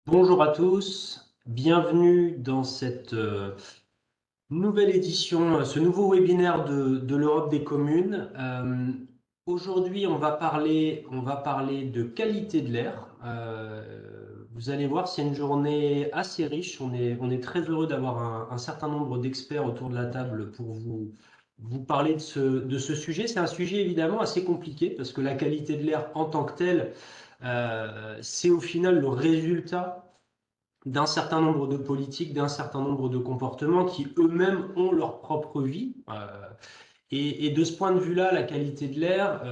Bonjour à tous, bienvenue dans cette nouvelle édition, ce nouveau webinaire de l'Europe des communes. Aujourd'hui, on va parler de qualité de l'air. Vous allez voir, c'est une journée assez riche. On est très heureux d'avoir un certain nombre d'experts autour de la table pour vous parler de ce sujet. C'est un sujet évidemment assez compliqué parce que la qualité de l'air en tant que telle, c'est au final le résultat d'un certain nombre de politiques, d'un certain nombre de comportements qui eux-mêmes ont leur propre vie. Et de ce point de vue-là, la qualité de l'air,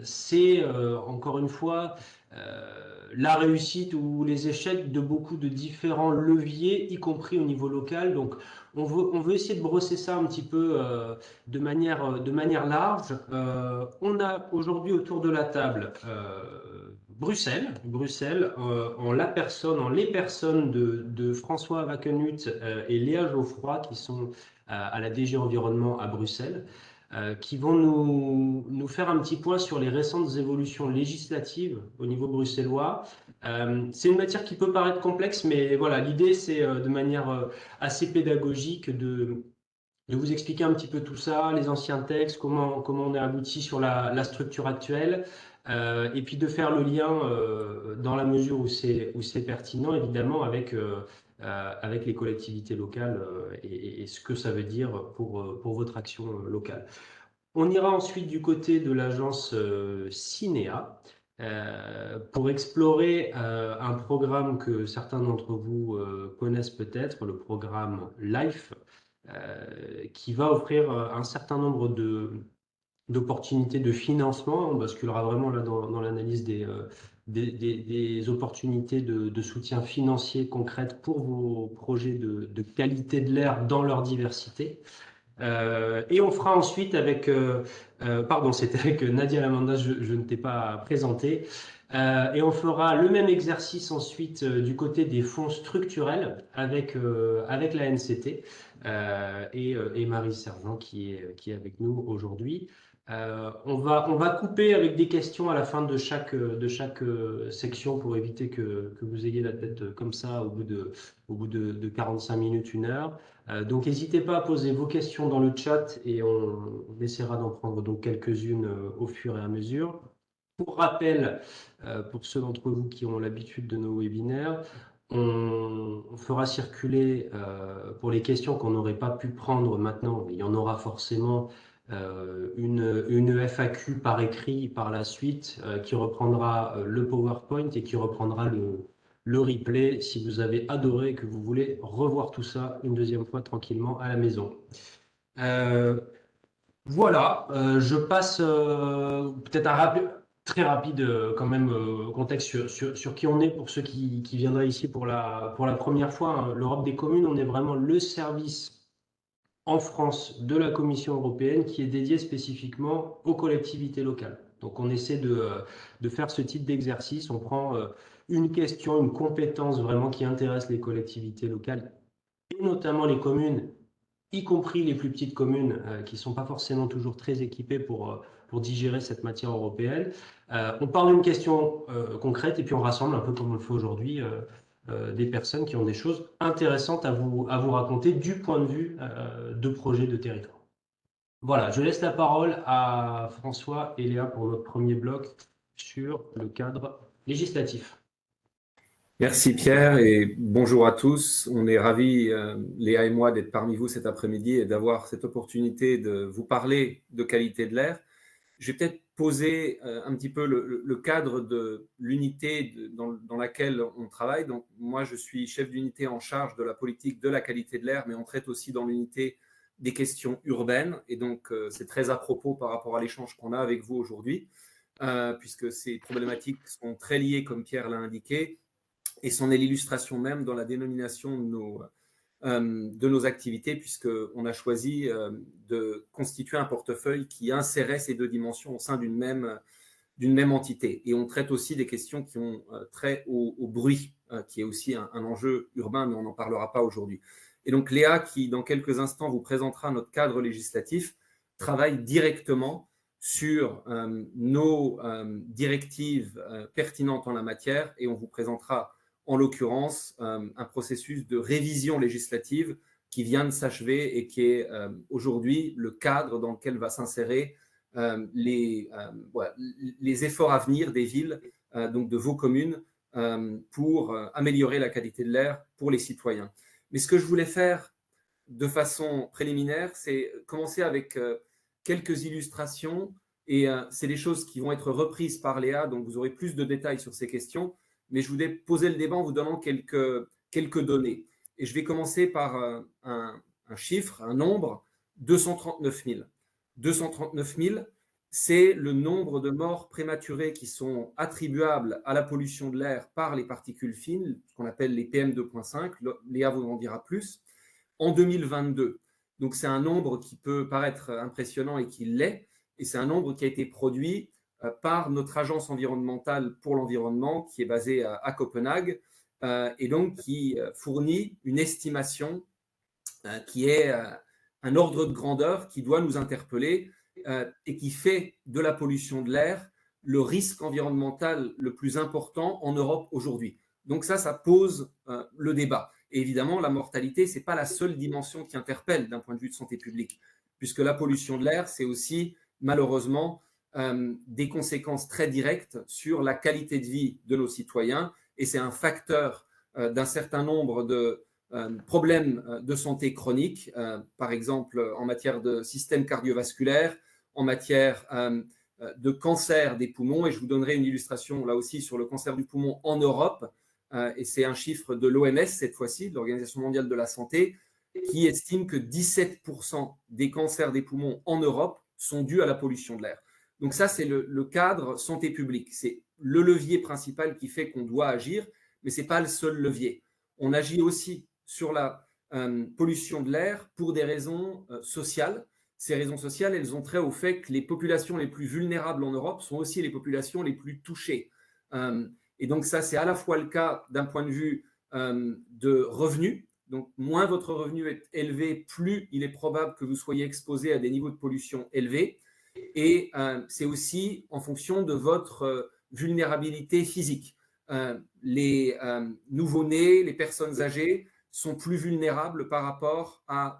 c'est encore une fois la réussite ou les échecs de beaucoup de différents leviers, y compris au niveau local. Donc, on veut essayer de brosser ça un petit peu de manière large. On a aujourd'hui autour de la table Bruxelles, en les personnes de François Wakenhut et Léa Geoffroy, qui sont à la DG Environnement à Bruxelles, qui vont nous faire un petit point sur les récentes évolutions législatives au niveau bruxellois. C'est une matière qui peut paraître complexe, mais voilà, l'idée c'est de manière assez pédagogique de vous expliquer un petit peu tout ça, les anciens textes, comment on est abouti sur la structure actuelle, et puis de faire le lien dans la mesure où c'est pertinent, évidemment, avec les collectivités locales et ce que ça veut dire pour votre action locale. On ira ensuite du côté de l'agence Cinéa pour explorer un programme que certains d'entre vous connaissent peut-être, le programme LIFE, qui va offrir un certain nombre d'opportunités de financement. On basculera vraiment là dans l'analyse des opportunités de soutien financier concrètes pour vos projets de qualité de l'air dans leur diversité. Et on fera ensuite pardon, c'était avec Nadia Lamanda, je ne t'ai pas présenté. Et on fera le même exercice ensuite du côté des fonds structurels avec la NCT et Marie Sergent qui est avec nous aujourd'hui. On va couper avec des questions à la fin de chaque section pour éviter que vous ayez la tête comme ça au bout de 45 minutes, 1 heure. Donc, n'hésitez pas à poser vos questions dans le chat et on essaiera d'en prendre donc quelques-unes au fur et à mesure. Pour rappel, pour ceux d'entre vous qui ont l'habitude de nos webinaires, on fera circuler pour les questions qu'on n'aurait pas pu prendre maintenant, il y en aura forcément une FAQ par écrit par la suite qui reprendra le PowerPoint et qui reprendra le replay si vous avez adoré et que vous voulez revoir tout ça une deuxième fois tranquillement à la maison. Euh, voilà, je passe peut-être très rapide quand même contexte sur qui on est pour ceux qui viendraient ici pour la première fois, hein. L'Europe des communes, on est vraiment le service en France de la Commission européenne qui est dédié spécifiquement aux collectivités locales. Donc on essaie de faire ce type d'exercice, on prend une question, une compétence vraiment qui intéresse les collectivités locales et notamment les communes, y compris les plus petites communes qui ne sont pas forcément toujours très équipées pour digérer cette matière européenne. On parle d'une question concrète et puis on rassemble un peu comme on le fait aujourd'hui des personnes qui ont des choses intéressantes à vous raconter du point de vue de projets de territoire. Voilà, je laisse la parole à François et Léa pour notre premier bloc sur le cadre législatif. Merci Pierre et bonjour à tous. On est ravis, Léa et moi, d'être parmi vous cet après-midi et d'avoir cette opportunité de vous parler de qualité de l'air. Je vais peut-être poser un petit peu le cadre de l'unité dans laquelle on travaille. Donc moi, je suis chef d'unité en charge de la politique de la qualité de l'air, mais on traite aussi dans l'unité des questions urbaines. Et donc, c'est très à propos par rapport à l'échange qu'on a avec vous aujourd'hui, puisque ces problématiques sont très liées, comme Pierre l'a indiqué, et c'en est l'illustration même dans la dénomination de nos activités, puisqu'on a choisi de constituer un portefeuille qui insérait ces deux dimensions au sein d'une même entité. Et on traite aussi des questions qui ont trait au bruit, qui est aussi un enjeu urbain, mais on n'en parlera pas aujourd'hui. Et donc Léa, qui dans quelques instants vous présentera notre cadre législatif, travaille directement sur nos directives pertinentes en la matière, et on vous présentera en l'occurrence un processus de révision législative qui vient de s'achever et qui est aujourd'hui le cadre dans lequel va s'insérer voilà, les efforts à venir des villes, donc de vos communes, pour améliorer la qualité de l'air pour les citoyens. Mais ce que je voulais faire de façon préliminaire, c'est commencer avec quelques illustrations, et c'est des choses qui vont être reprises par Léa, donc vous aurez plus de détails sur ces questions, mais je voulais poser le débat en vous donnant quelques données. Et je vais commencer par un chiffre, un nombre, 239 000. 239 000, c'est le nombre de morts prématurées qui sont attribuables à la pollution de l'air par les particules fines, ce qu'on appelle les PM2.5, Léa vous en dira plus, en 2022. Donc c'est un nombre qui peut paraître impressionnant et qui l'est, et c'est un nombre qui a été produit par notre agence environnementale pour l'environnement qui est basée à Copenhague, et donc qui fournit une estimation qui est un ordre de grandeur qui doit nous interpeller et qui fait de la pollution de l'air le risque environnemental le plus important en Europe aujourd'hui. Donc ça pose le débat. Et évidemment, la mortalité, ce n'est pas la seule dimension qui interpelle d'un point de vue de santé publique, puisque la pollution de l'air, c'est aussi malheureusement des conséquences très directes sur la qualité de vie de nos citoyens, et c'est un facteur d'un certain nombre de problèmes de santé chroniques, par exemple en matière de système cardiovasculaire, en matière de cancer des poumons, et je vous donnerai une illustration là aussi sur le cancer du poumon en Europe, et c'est un chiffre de l'OMS cette fois-ci, de l'Organisation mondiale de la santé, qui estime que 17% des cancers des poumons en Europe sont dus à la pollution de l'air. Donc ça, c'est le cadre santé publique. C'est le levier principal qui fait qu'on doit agir, mais ce n'est pas le seul levier. On agit aussi sur la pollution de l'air pour des raisons sociales. Ces raisons sociales, elles ont trait au fait que les populations les plus vulnérables en Europe sont aussi les populations les plus touchées. Et donc ça, c'est à la fois le cas d'un point de vue de revenus. Donc, moins votre revenu est élevé, plus il est probable que vous soyez exposé à des niveaux de pollution élevés. Et c'est aussi en fonction de votre vulnérabilité physique. Les nouveau-nés, les personnes âgées sont plus vulnérables par rapport à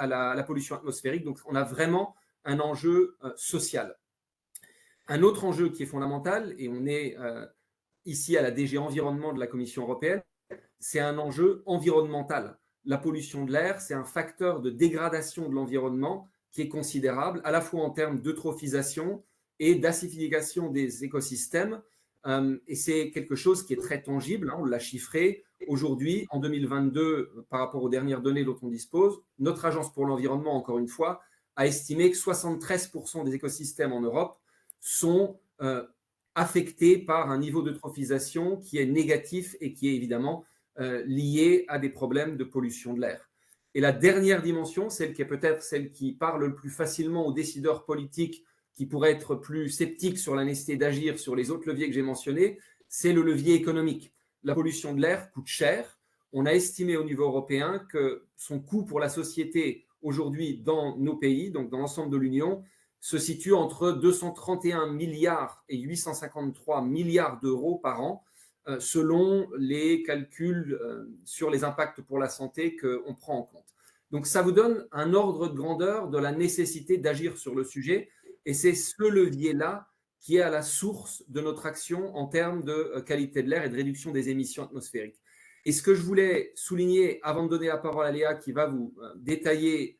la pollution atmosphérique. Donc, on a vraiment un enjeu social. Un autre enjeu qui est fondamental, et on est ici à la DG Environnement de la Commission européenne, c'est un enjeu environnemental. La pollution de l'air, c'est un facteur de dégradation de l'environnement qui est considérable, à la fois en termes d'eutrophisation et d'acidification des écosystèmes. Et c'est quelque chose qui est très tangible, on l'a chiffré. Aujourd'hui, en 2022, par rapport aux dernières données dont on dispose, notre agence pour l'environnement, encore une fois, a estimé que 73% des écosystèmes en Europe sont affectés par un niveau d'eutrophisation qui est négatif et qui est évidemment lié à des problèmes de pollution de l'air. Et la dernière dimension, celle qui est peut-être celle qui parle le plus facilement aux décideurs politiques qui pourraient être plus sceptiques sur la nécessité d'agir sur les autres leviers que j'ai mentionnés, c'est le levier économique. La pollution de l'air coûte cher. On a estimé au niveau européen que son coût pour la société aujourd'hui dans nos pays, donc dans l'ensemble de l'Union, se situe entre 231 milliards et 853 milliards d'euros par an, selon les calculs sur les impacts pour la santé qu'on prend en compte. Donc ça vous donne un ordre de grandeur de la nécessité d'agir sur le sujet, et c'est ce levier-là qui est à la source de notre action en termes de qualité de l'air et de réduction des émissions atmosphériques. Et ce que je voulais souligner avant de donner la parole à Léa qui va vous détailler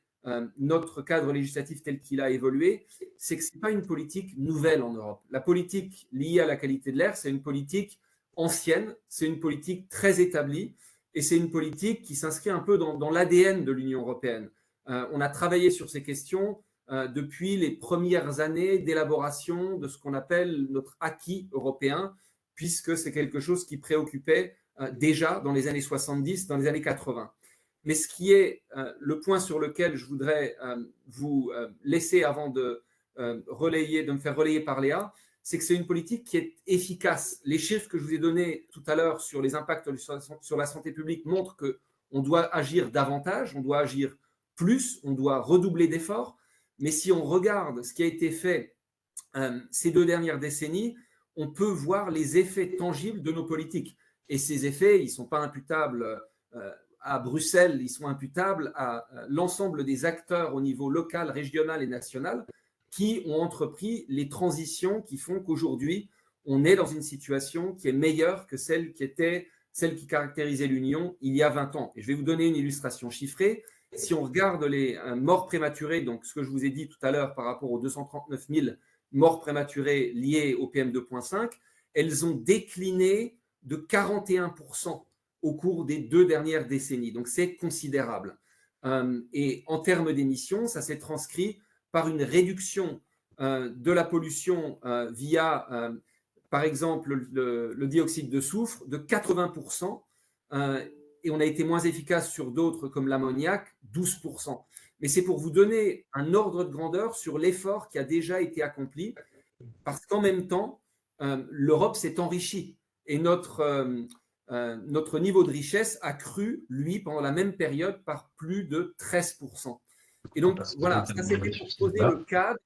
notre cadre législatif tel qu'il a évolué, c'est que ce n'est pas une politique nouvelle en Europe. La politique liée à la qualité de l'air, c'est une politique ancienne, c'est une politique très établie, et c'est une politique qui s'inscrit un peu dans l'ADN de l'Union européenne. On a travaillé sur ces questions depuis les premières années d'élaboration de ce qu'on appelle notre acquis européen, puisque c'est quelque chose qui préoccupait déjà dans les années 70, dans les années 80. Mais ce qui est le point sur lequel je voudrais vous laisser avant de me faire relayer par Léa, c'est que c'est une politique qui est efficace. Les chiffres que je vous ai donnés tout à l'heure sur les impacts sur la santé publique montrent qu'on doit agir davantage, on doit agir plus, on doit redoubler d'efforts. Mais si on regarde ce qui a été fait ces 2 dernières décennies, on peut voir les effets tangibles de nos politiques. Et ces effets, ils ne sont pas imputables à Bruxelles, ils sont imputables à l'ensemble des acteurs au niveau local, régional et national qui ont entrepris les transitions qui font qu'aujourd'hui, on est dans une situation qui est meilleure que celle qui caractérisait l'Union il y a 20 ans. Et je vais vous donner une illustration chiffrée. Si on regarde les morts prématurées, donc ce que je vous ai dit tout à l'heure par rapport aux 239 000 morts prématurées liées au PM2.5, elles ont décliné de 41% au cours des 2 dernières décennies. Donc, c'est considérable. Et en termes d'émissions, ça s'est transcrit par une réduction de la pollution via, par exemple, le dioxyde de soufre de 80%. Et on a été moins efficace sur d'autres comme l'ammoniac, 12%. Mais c'est pour vous donner un ordre de grandeur sur l'effort qui a déjà été accompli, parce qu'en même temps, l'Europe s'est enrichie et notre niveau de richesse a cru, lui, pendant la même période, par plus de 13%. Et donc, voilà, ça c'était pour poser le cadre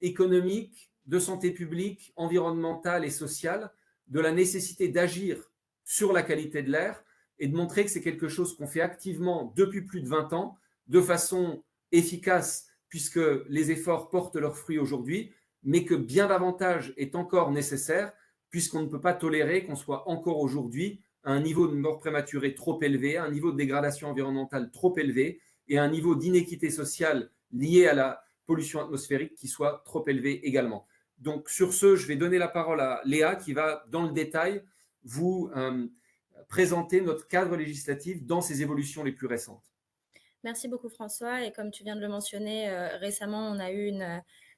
économique, de santé publique, environnementale et sociale, de la nécessité d'agir sur la qualité de l'air et de montrer que c'est quelque chose qu'on fait activement depuis plus de 20 ans, de façon efficace, puisque les efforts portent leurs fruits aujourd'hui, mais que bien davantage est encore nécessaire, puisqu'on ne peut pas tolérer qu'on soit encore aujourd'hui à un niveau de mort prématurée trop élevé, à un niveau de dégradation environnementale trop élevé et à un niveau d'inéquité sociale lié à la pollution atmosphérique qui soit trop élevé également. Donc sur ce, je vais donner la parole à Léa qui va dans le détail vous présenter notre cadre législatif dans ses évolutions les plus récentes. Merci beaucoup François. Et comme tu viens de le mentionner, récemment, on a eu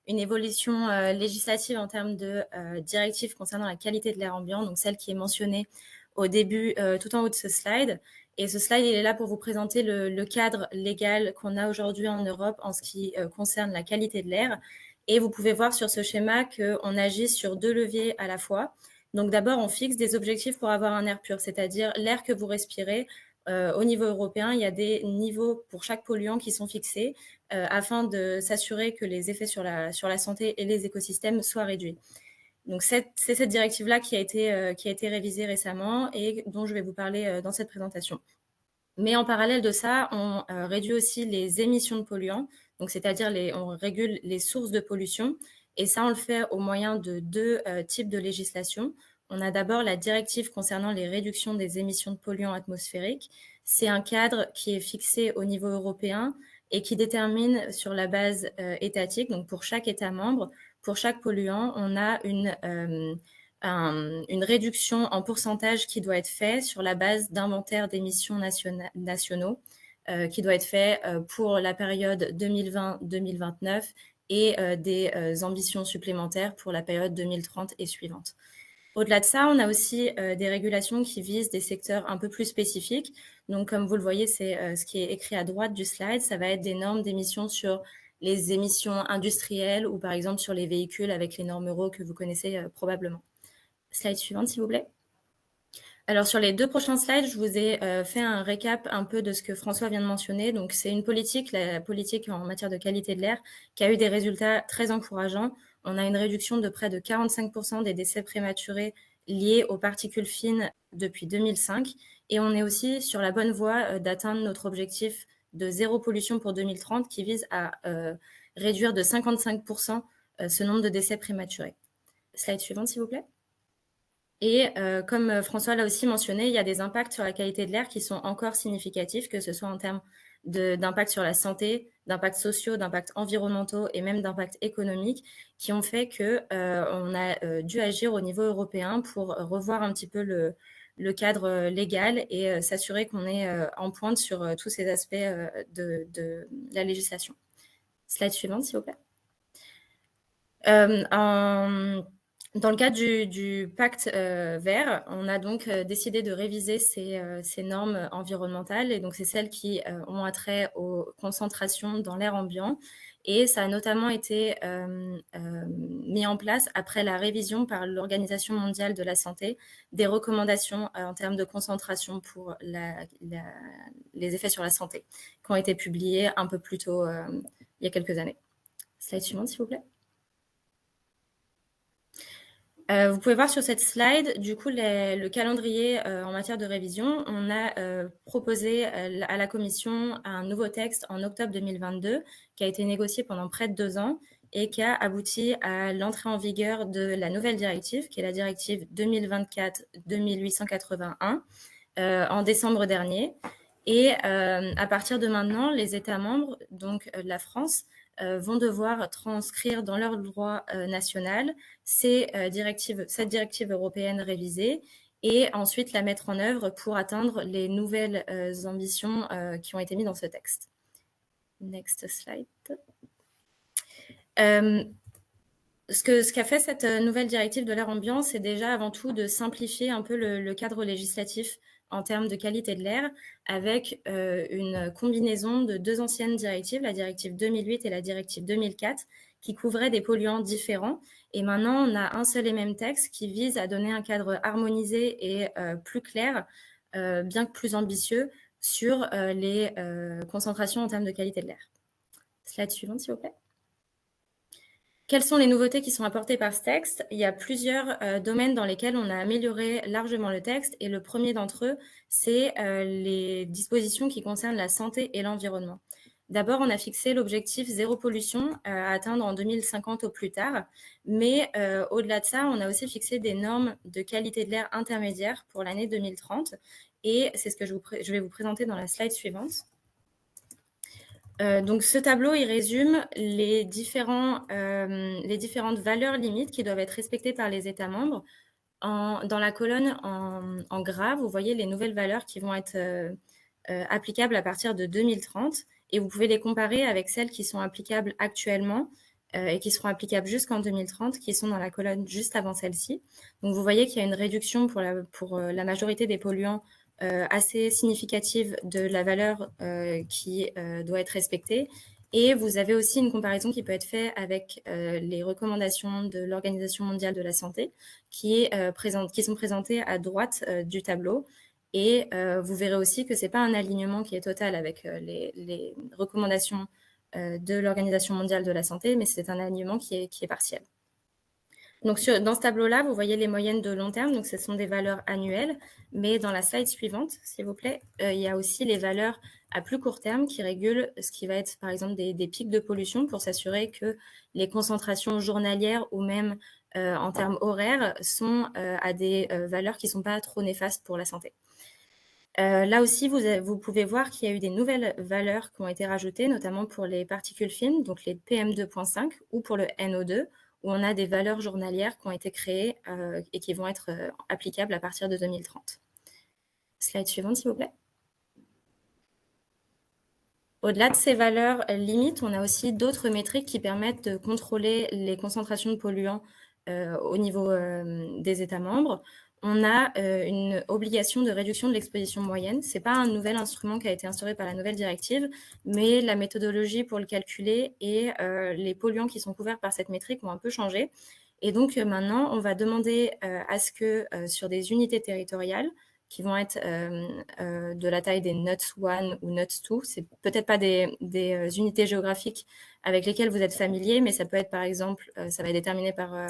une évolution législative en termes de directives concernant la qualité de l'air ambiant, donc celle qui est mentionnée au début, tout en haut de ce slide. Et ce slide, il est là pour vous présenter le cadre légal qu'on a aujourd'hui en Europe en ce qui concerne la qualité de l'air. Et vous pouvez voir sur ce schéma qu'on agit sur 2 leviers à la fois. Donc d'abord, on fixe des objectifs pour avoir un air pur, c'est-à-dire l'air que vous respirez. Au niveau européen, il y a des niveaux pour chaque polluant qui sont fixés afin de s'assurer que les effets sur la santé et les écosystèmes soient réduits. Donc, c'est cette directive-là qui a été révisée récemment et dont je vais vous parler dans cette présentation. Mais en parallèle de ça, on réduit aussi les émissions de polluants, donc c'est-à-dire on régule les sources de pollution. Et ça, on le fait au moyen de 2 types de législation. On a d'abord la directive concernant les réductions des émissions de polluants atmosphériques. C'est un cadre qui est fixé au niveau européen et qui détermine sur la base étatique, donc pour chaque État membre, pour chaque polluant, on a une réduction en pourcentage qui doit être faite sur la base d'inventaires d'émissions nationaux qui doit être fait pour la période 2020-2029 et des ambitions supplémentaires pour la période 2030 et suivante. Au-delà de ça, on a aussi des régulations qui visent des secteurs un peu plus spécifiques. Donc, comme vous le voyez, c'est ce qui est écrit à droite du slide. Ça va être des normes d'émissions sur les émissions industrielles ou par exemple sur les véhicules avec les normes Euro que vous connaissez probablement. Slide suivante, s'il vous plaît. Alors, sur les 2 prochains slides, je vous ai fait un récap un peu de ce que François vient de mentionner. Donc, c'est une politique, la politique en matière de qualité de l'air, qui a eu des résultats très encourageants. On a une réduction de près de 45% des décès prématurés liés aux particules fines depuis 2005. Et on est aussi sur la bonne voie d'atteindre notre objectif de zéro pollution pour 2030 qui vise à réduire de 55% ce nombre de décès prématurés. Slide suivante, s'il vous plaît. Et comme François l'a aussi mentionné, il y a des impacts sur la qualité de l'air qui sont encore significatifs, que ce soit en termes d'impact sur la santé, d'impacts sociaux, d'impacts environnementaux et même d'impacts économiques, qui ont fait qu'on a dû agir au niveau européen pour revoir un petit peu le cadre légal et s'assurer qu'on est en pointe sur tous ces aspects de la législation. Slide suivante, s'il vous plaît. Dans le cadre du pacte vert, on a donc décidé de réviser ces normes environnementales et donc c'est celles qui ont attrait aux concentrations dans l'air ambiant et ça a notamment été mis en place après la révision par l'Organisation mondiale de la santé des recommandations en termes de concentration pour les effets sur la santé qui ont été publiées un peu plus tôt il y a quelques années. Slide suivante, s'il vous plaît. Vous pouvez voir sur cette slide, du coup, le calendrier en matière de révision. On a proposé à la Commission un nouveau texte en octobre 2022 qui a été négocié pendant près de 2 ans et qui a abouti à l'entrée en vigueur de la nouvelle directive, qui est la directive 2024-2881, en décembre dernier. Et à partir de maintenant, les États membres, donc la France, vont devoir transcrire dans leur droit national cette directive européenne révisée et ensuite la mettre en œuvre pour atteindre les nouvelles ambitions qui ont été mises dans ce texte. Next slide. Ce qu'a fait cette nouvelle directive de l'air ambiant, c'est déjà avant tout de simplifier un peu le cadre législatif en termes de qualité de l'air, avec une combinaison de 2 anciennes directives, la directive 2008 et la directive 2004, qui couvraient des polluants différents. Et maintenant, on a un seul et même texte qui vise à donner un cadre harmonisé et plus clair, bien que plus ambitieux, sur les concentrations en termes de qualité de l'air. Slide suivante, s'il vous plaît. Quelles sont les nouveautés qui sont apportées par ce texte? Il y a plusieurs domaines dans lesquels on a amélioré largement le texte et le premier d'entre eux, c'est les dispositions qui concernent la santé et l'environnement. D'abord, on a fixé l'objectif zéro pollution à atteindre en 2050 au plus tard, mais au-delà de ça, on a aussi fixé des normes de qualité de l'air intermédiaires pour l'année 2030 et c'est ce que je vais vous présenter dans la slide suivante. Donc ce tableau, il résume les différentes valeurs limites qui doivent être respectées par les États membres. Dans la colonne en gras, vous voyez les nouvelles valeurs qui vont être applicables à partir de 2030 et vous pouvez les comparer avec celles qui sont applicables actuellement et qui seront applicables jusqu'en 2030, qui sont dans la colonne juste avant celle-ci. Donc vous voyez qu'il y a une réduction pour la majorité des polluants assez significative de la valeur qui doit être respectée. Et vous avez aussi une comparaison qui peut être faite avec les recommandations de l'Organisation mondiale de la santé qui sont présentées à droite du tableau. Et vous verrez aussi que ce n'est pas un alignement qui est total avec les recommandations de l'Organisation mondiale de la santé, mais c'est un alignement qui est partiel. Donc, dans ce tableau-là, vous voyez les moyennes de long terme, donc ce sont des valeurs annuelles, mais dans la slide suivante, s'il vous plaît, il y a aussi les valeurs à plus court terme qui régulent ce qui va être, par exemple, des pics de pollution pour s'assurer que les concentrations journalières ou même en termes horaires sont à des valeurs qui ne sont pas trop néfastes pour la santé. Là aussi, vous pouvez voir qu'il y a eu des nouvelles valeurs qui ont été rajoutées, notamment pour les particules fines, donc les PM2.5 ou pour le NO2, où on a des valeurs journalières qui ont été créées et qui vont être applicables à partir de 2030. Slide suivante, s'il vous plaît. Au-delà de ces valeurs limites, on a aussi d'autres métriques qui permettent de contrôler les concentrations de polluants au niveau des États membres. On a une obligation de réduction de l'exposition moyenne. Ce n'est pas un nouvel instrument qui a été instauré par la nouvelle directive, mais la méthodologie pour le calculer et les polluants qui sont couverts par cette métrique ont un peu changé. Et donc maintenant, on va demander à ce que sur des unités territoriales, qui vont être de la taille des NUTS 1 ou NUTS 2. C'est peut-être pas des unités géographiques avec lesquelles vous êtes familier, mais ça peut être par exemple, ça va être déterminé par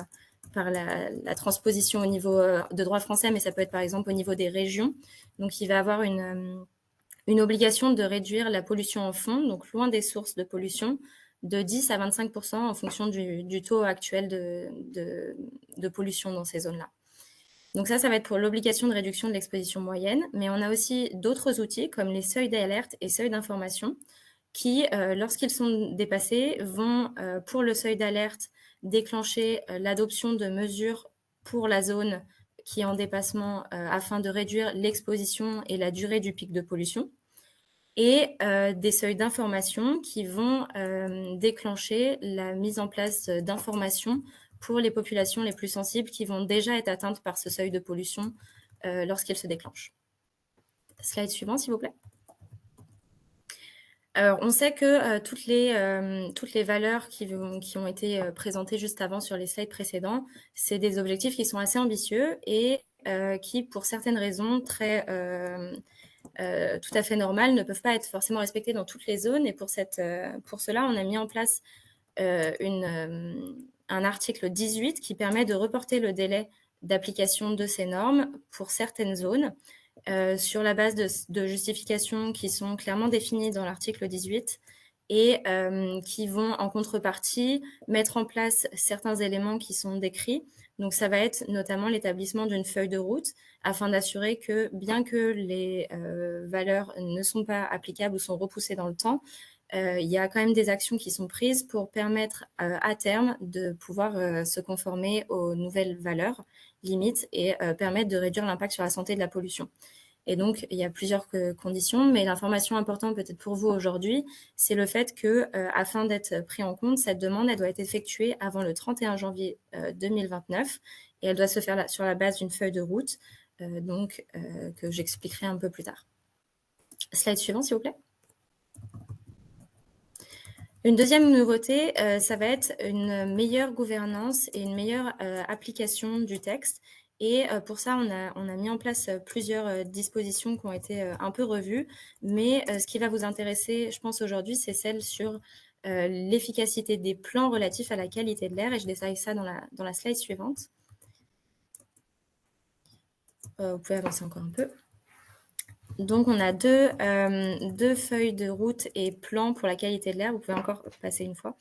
la transposition au niveau de droit français, mais ça peut être par exemple au niveau des régions. Donc, il va avoir une obligation de réduire la pollution en fond, donc loin des sources de pollution, de 10 à 25% en fonction du taux actuel de pollution dans ces zones-là. Donc ça va être pour l'obligation de réduction de l'exposition moyenne, mais on a aussi d'autres outils comme les seuils d'alerte et seuils d'information qui, lorsqu'ils sont dépassés, vont, pour le seuil d'alerte, déclencher l'adoption de mesures pour la zone qui est en dépassement afin de réduire l'exposition et la durée du pic de pollution. Et des seuils d'information qui vont déclencher la mise en place d'informations pour les populations les plus sensibles qui vont déjà être atteintes par ce seuil de pollution lorsqu'il se déclenche. Slide suivant, s'il vous plaît. Alors, on sait que toutes les valeurs qui ont été présentées juste avant sur les slides précédents, c'est des objectifs qui sont assez ambitieux et qui, pour certaines raisons très tout à fait normales, ne peuvent pas être forcément respectées dans toutes les zones. Et pour cela, on a mis en place un article 18 qui permet de reporter le délai d'application de ces normes pour certaines zones sur la base de justifications qui sont clairement définies dans l'article 18 et qui vont en contrepartie mettre en place certains éléments qui sont décrits. Donc ça va être notamment l'établissement d'une feuille de route afin d'assurer que bien que les valeurs ne sont pas applicables ou sont repoussées dans le temps, il y a quand même des actions qui sont prises pour permettre à terme de pouvoir se conformer aux nouvelles valeurs limites et permettre de réduire l'impact sur la santé de la pollution. Et donc, il y a plusieurs conditions, mais l'information importante peut-être pour vous aujourd'hui, c'est le fait que, afin d'être pris en compte, cette demande, elle doit être effectuée avant le 31 janvier 2029 et elle doit se faire sur la base d'une feuille de route, que j'expliquerai un peu plus tard. Slide suivant, s'il vous plaît. Une deuxième nouveauté, ça va être une meilleure gouvernance et une meilleure application du texte. Et pour ça, on a mis en place plusieurs dispositions qui ont été un peu revues. Mais ce qui va vous intéresser, je pense, aujourd'hui, c'est celle sur l'efficacité des plans relatifs à la qualité de l'air. Et je détaille ça dans la slide suivante. Vous pouvez avancer encore un peu. Donc, on a deux feuilles de route et plans pour la qualité de l'air. Vous pouvez encore passer une fois.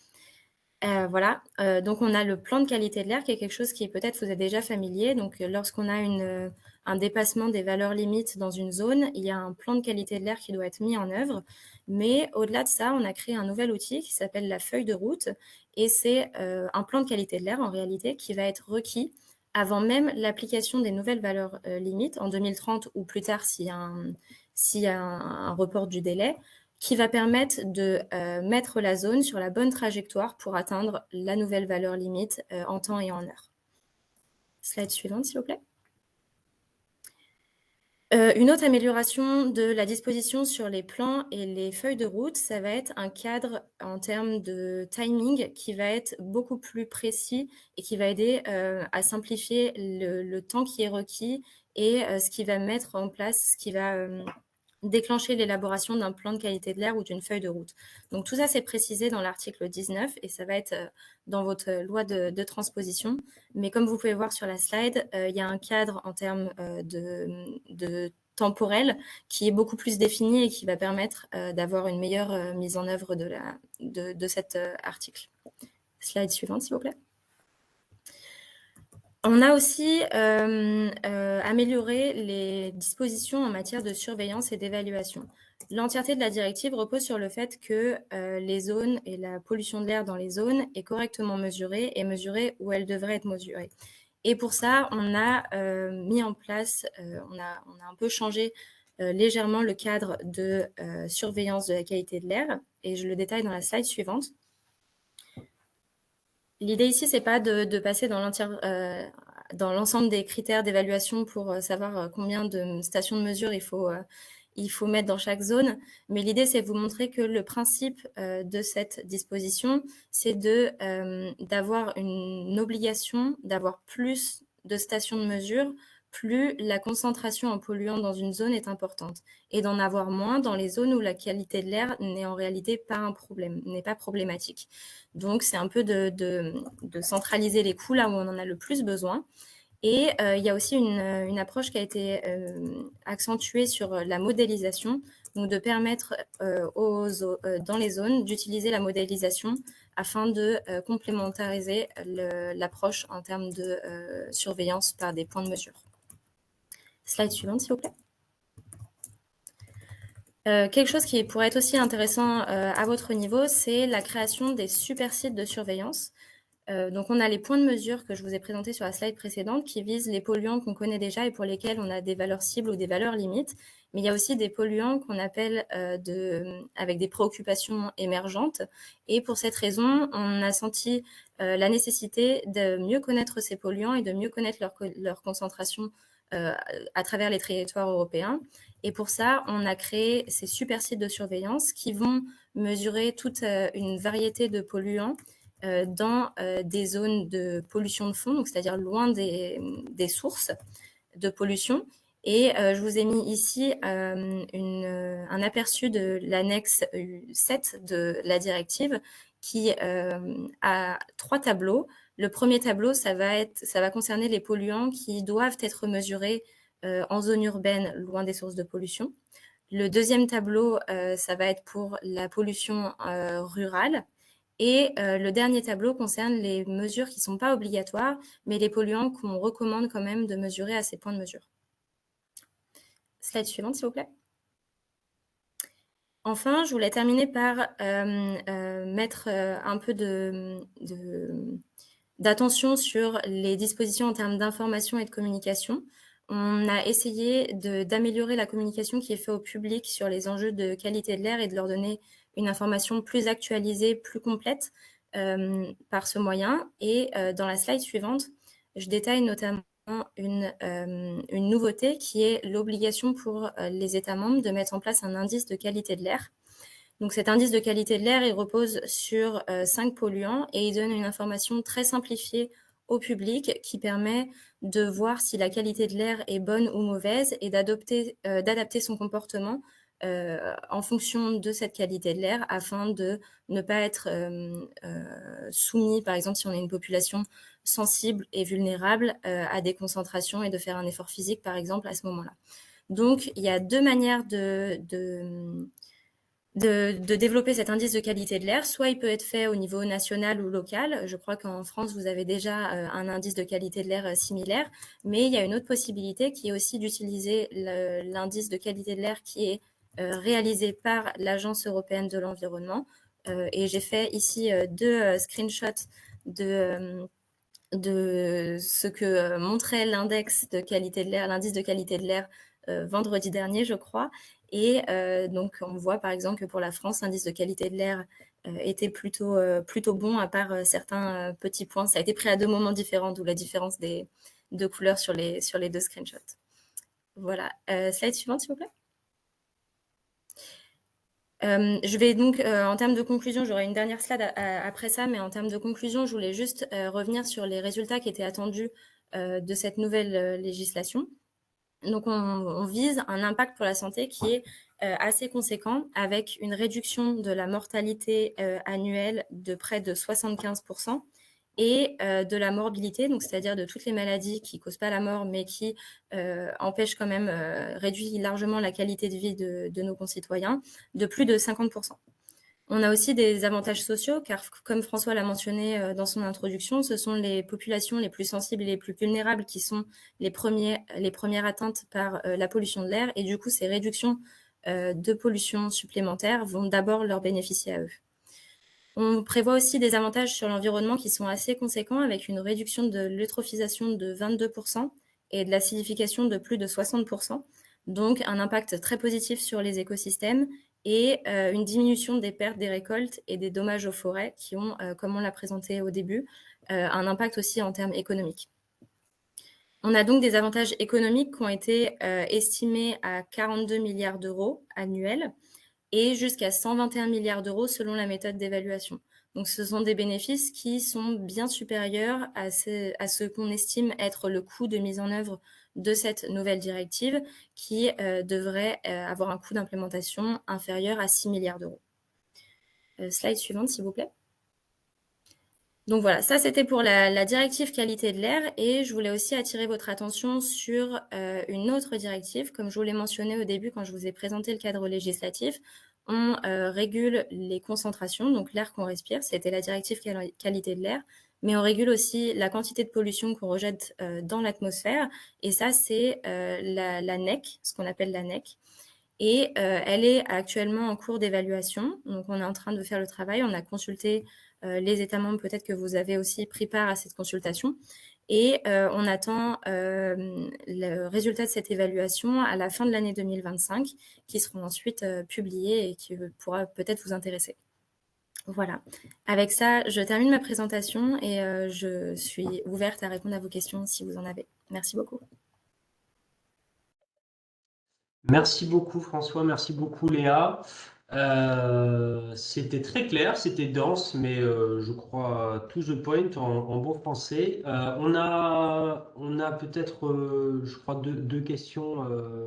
Voilà, donc on a le plan de qualité de l'air qui est quelque chose qui peut-être vous est déjà familier. Donc, lorsqu'on a un dépassement des valeurs limites dans une zone, il y a un plan de qualité de l'air qui doit être mis en œuvre. Mais au-delà de ça, on a créé un nouvel outil qui s'appelle la feuille de route. Et c'est un plan de qualité de l'air, en réalité, qui va être requis avant même l'application des nouvelles valeurs limites en 2030 ou plus tard s'il y a un report du délai, qui va permettre de mettre la zone sur la bonne trajectoire pour atteindre la nouvelle valeur limite en temps et en heure. Slide suivante, s'il vous plaît. Une autre amélioration de la disposition sur les plans et les feuilles de route, ça va être un cadre en termes de timing qui va être beaucoup plus précis et qui va aider à simplifier le temps qui est requis et ce qui va mettre en place, ce qui va déclencher l'élaboration d'un plan de qualité de l'air ou d'une feuille de route. Donc tout ça, c'est précisé dans l'article 19 et ça va être dans votre loi de transposition. Mais comme vous pouvez voir sur la slide, il y a un cadre en termes de temporel qui est beaucoup plus défini et qui va permettre d'avoir une meilleure mise en œuvre de cet article. Slide suivante, s'il vous plaît. On a aussi amélioré les dispositions en matière de surveillance et d'évaluation. L'entièreté de la directive repose sur le fait que les zones et la pollution de l'air dans les zones est correctement mesurée et mesurée où elle devrait être mesurée. Et pour ça, on a mis en place, on a un peu changé légèrement le cadre de surveillance de la qualité de l'air et je le détaille dans la slide suivante. L'idée ici, c'est pas de passer dans l'ensemble des critères d'évaluation pour savoir combien de stations de mesure il faut mettre dans chaque zone, mais l'idée, c'est de vous montrer que le principe de cette disposition, c'est d'avoir une obligation d'avoir plus de stations de mesure, plus la concentration en polluants dans une zone est importante, et d'en avoir moins dans les zones où la qualité de l'air n'est en réalité pas un problème, n'est pas problématique. Donc, c'est un peu de centraliser les coûts là où on en a le plus besoin. Et il y a aussi une approche qui a été accentuée sur la modélisation, donc de permettre dans les zones d'utiliser la modélisation afin de complémentariser l'approche en termes de surveillance par des points de mesure. Slide suivante, s'il vous plaît. Quelque chose qui pourrait être aussi intéressant à votre niveau, c'est la création des super sites de surveillance. Donc, on a les points de mesure que je vous ai présentés sur la slide précédente qui visent les polluants qu'on connaît déjà et pour lesquels on a des valeurs cibles ou des valeurs limites. Mais il y a aussi des polluants qu'on appelle avec des préoccupations émergentes. Et pour cette raison, on a senti la nécessité de mieux connaître ces polluants et de mieux connaître leur concentration à travers les territoires européens. Et pour ça, on a créé ces super sites de surveillance qui vont mesurer toute une variété de polluants dans des zones de pollution de fond, donc c'est-à-dire loin des sources de pollution. Et je vous ai mis ici un aperçu de l'annexe 7 de la directive qui a 3 tableaux Le premier tableau, ça va concerner les polluants qui doivent être mesurés en zone urbaine, loin des sources de pollution. Le deuxième tableau, ça va être pour la pollution rurale. Et le dernier tableau concerne les mesures qui ne sont pas obligatoires, mais les polluants qu'on recommande quand même de mesurer à ces points de mesure. Slide suivante, s'il vous plaît. Enfin, je voulais terminer par mettre un peu d'attention sur les dispositions en termes d'information et de communication. On a essayé d'améliorer la communication qui est faite au public sur les enjeux de qualité de l'air et de leur donner une information plus actualisée, plus complète par ce moyen. Et dans la slide suivante, je détaille notamment une nouveauté qui est l'obligation pour les États membres de mettre en place un indice de qualité de l'air. Donc cet indice de qualité de l'air, il repose sur 5 polluants et il donne une information très simplifiée au public qui permet de voir si la qualité de l'air est bonne ou mauvaise et d'adapter son comportement en fonction de cette qualité de l'air afin de ne pas être soumis, par exemple, si on est une population sensible et vulnérable à des concentrations et de faire un effort physique, par exemple, à ce moment-là. Donc, il y a 2 manières de développer cet indice de qualité de l'air. Soit il peut être fait au niveau national ou local. Je crois qu'en France, vous avez déjà un indice de qualité de l'air similaire, mais il y a une autre possibilité qui est aussi d'utiliser l'indice de qualité de l'air qui est réalisé par l'Agence européenne de l'environnement. Et j'ai fait ici 2 screenshots de ce que montrait l'index de qualité de l'air, l'indice de qualité de l'air vendredi dernier, je crois. Et donc, on voit par exemple que pour la France, l'indice de qualité de l'air était plutôt bon, à part certains petits points. Ça a été pris à 2 moments différents, d'où la différence de couleurs sur les 2 screenshots. Voilà. Slide suivante, s'il vous plaît. Je vais donc, en termes de conclusion, j'aurai une dernière slide après ça, mais en termes de conclusion, je voulais juste revenir sur les résultats qui étaient attendus de cette nouvelle législation. Donc, on vise un impact pour la santé qui est assez conséquent, avec une réduction de la mortalité annuelle de près de 75% et de la morbidité, donc c'est-à-dire de toutes les maladies qui ne causent pas la mort, mais qui empêchent quand même, réduisent largement la qualité de vie de nos concitoyens, de plus de 50%. On a aussi des avantages sociaux, car comme François l'a mentionné dans son introduction, ce sont les populations les plus sensibles et les plus vulnérables qui sont les premières atteintes par la pollution de l'air. Et du coup, ces réductions de pollution supplémentaires vont d'abord leur bénéficier à eux. On prévoit aussi des avantages sur l'environnement qui sont assez conséquents, avec une réduction de l'eutrophisation de 22% et de l'acidification de plus de 60%. Donc, un impact très positif sur les écosystèmes et une diminution des pertes des récoltes et des dommages aux forêts qui ont, comme on l'a présenté au début, un impact aussi en termes économiques. On a donc des avantages économiques qui ont été estimés à 42 milliards d'euros annuels et jusqu'à 121 milliards d'euros selon la méthode d'évaluation. Donc, ce sont des bénéfices qui sont bien supérieurs à ce qu'on estime être le coût de mise en œuvre de cette nouvelle directive qui devrait avoir un coût d'implémentation inférieur à 6 milliards d'euros. Slide suivante, s'il vous plaît. Donc voilà, ça c'était pour la directive qualité de l'air, et je voulais aussi attirer votre attention sur une autre directive. Comme je vous l'ai mentionné au début quand je vous ai présenté le cadre législatif, on régule les concentrations, donc l'air qu'on respire, c'était la directive qualité de l'air, mais on régule aussi la quantité de pollution qu'on rejette dans l'atmosphère, et ça c'est la NEC, ce qu'on appelle la NEC. Et elle est actuellement en cours d'évaluation, donc on est en train de faire le travail, on a consulté les États membres, peut-être que vous avez aussi pris part à cette consultation, et on attend le résultat de cette évaluation à la fin de l'année 2025, qui seront ensuite publiés et qui pourra peut-être vous intéresser. Voilà. Avec ça, je termine ma présentation et je suis ouverte à répondre à vos questions si vous en avez. Merci beaucoup. Merci beaucoup François, merci beaucoup Léa. C'était très clair, c'était dense, mais je crois to the point en bon français. On a peut-être, je crois, deux questions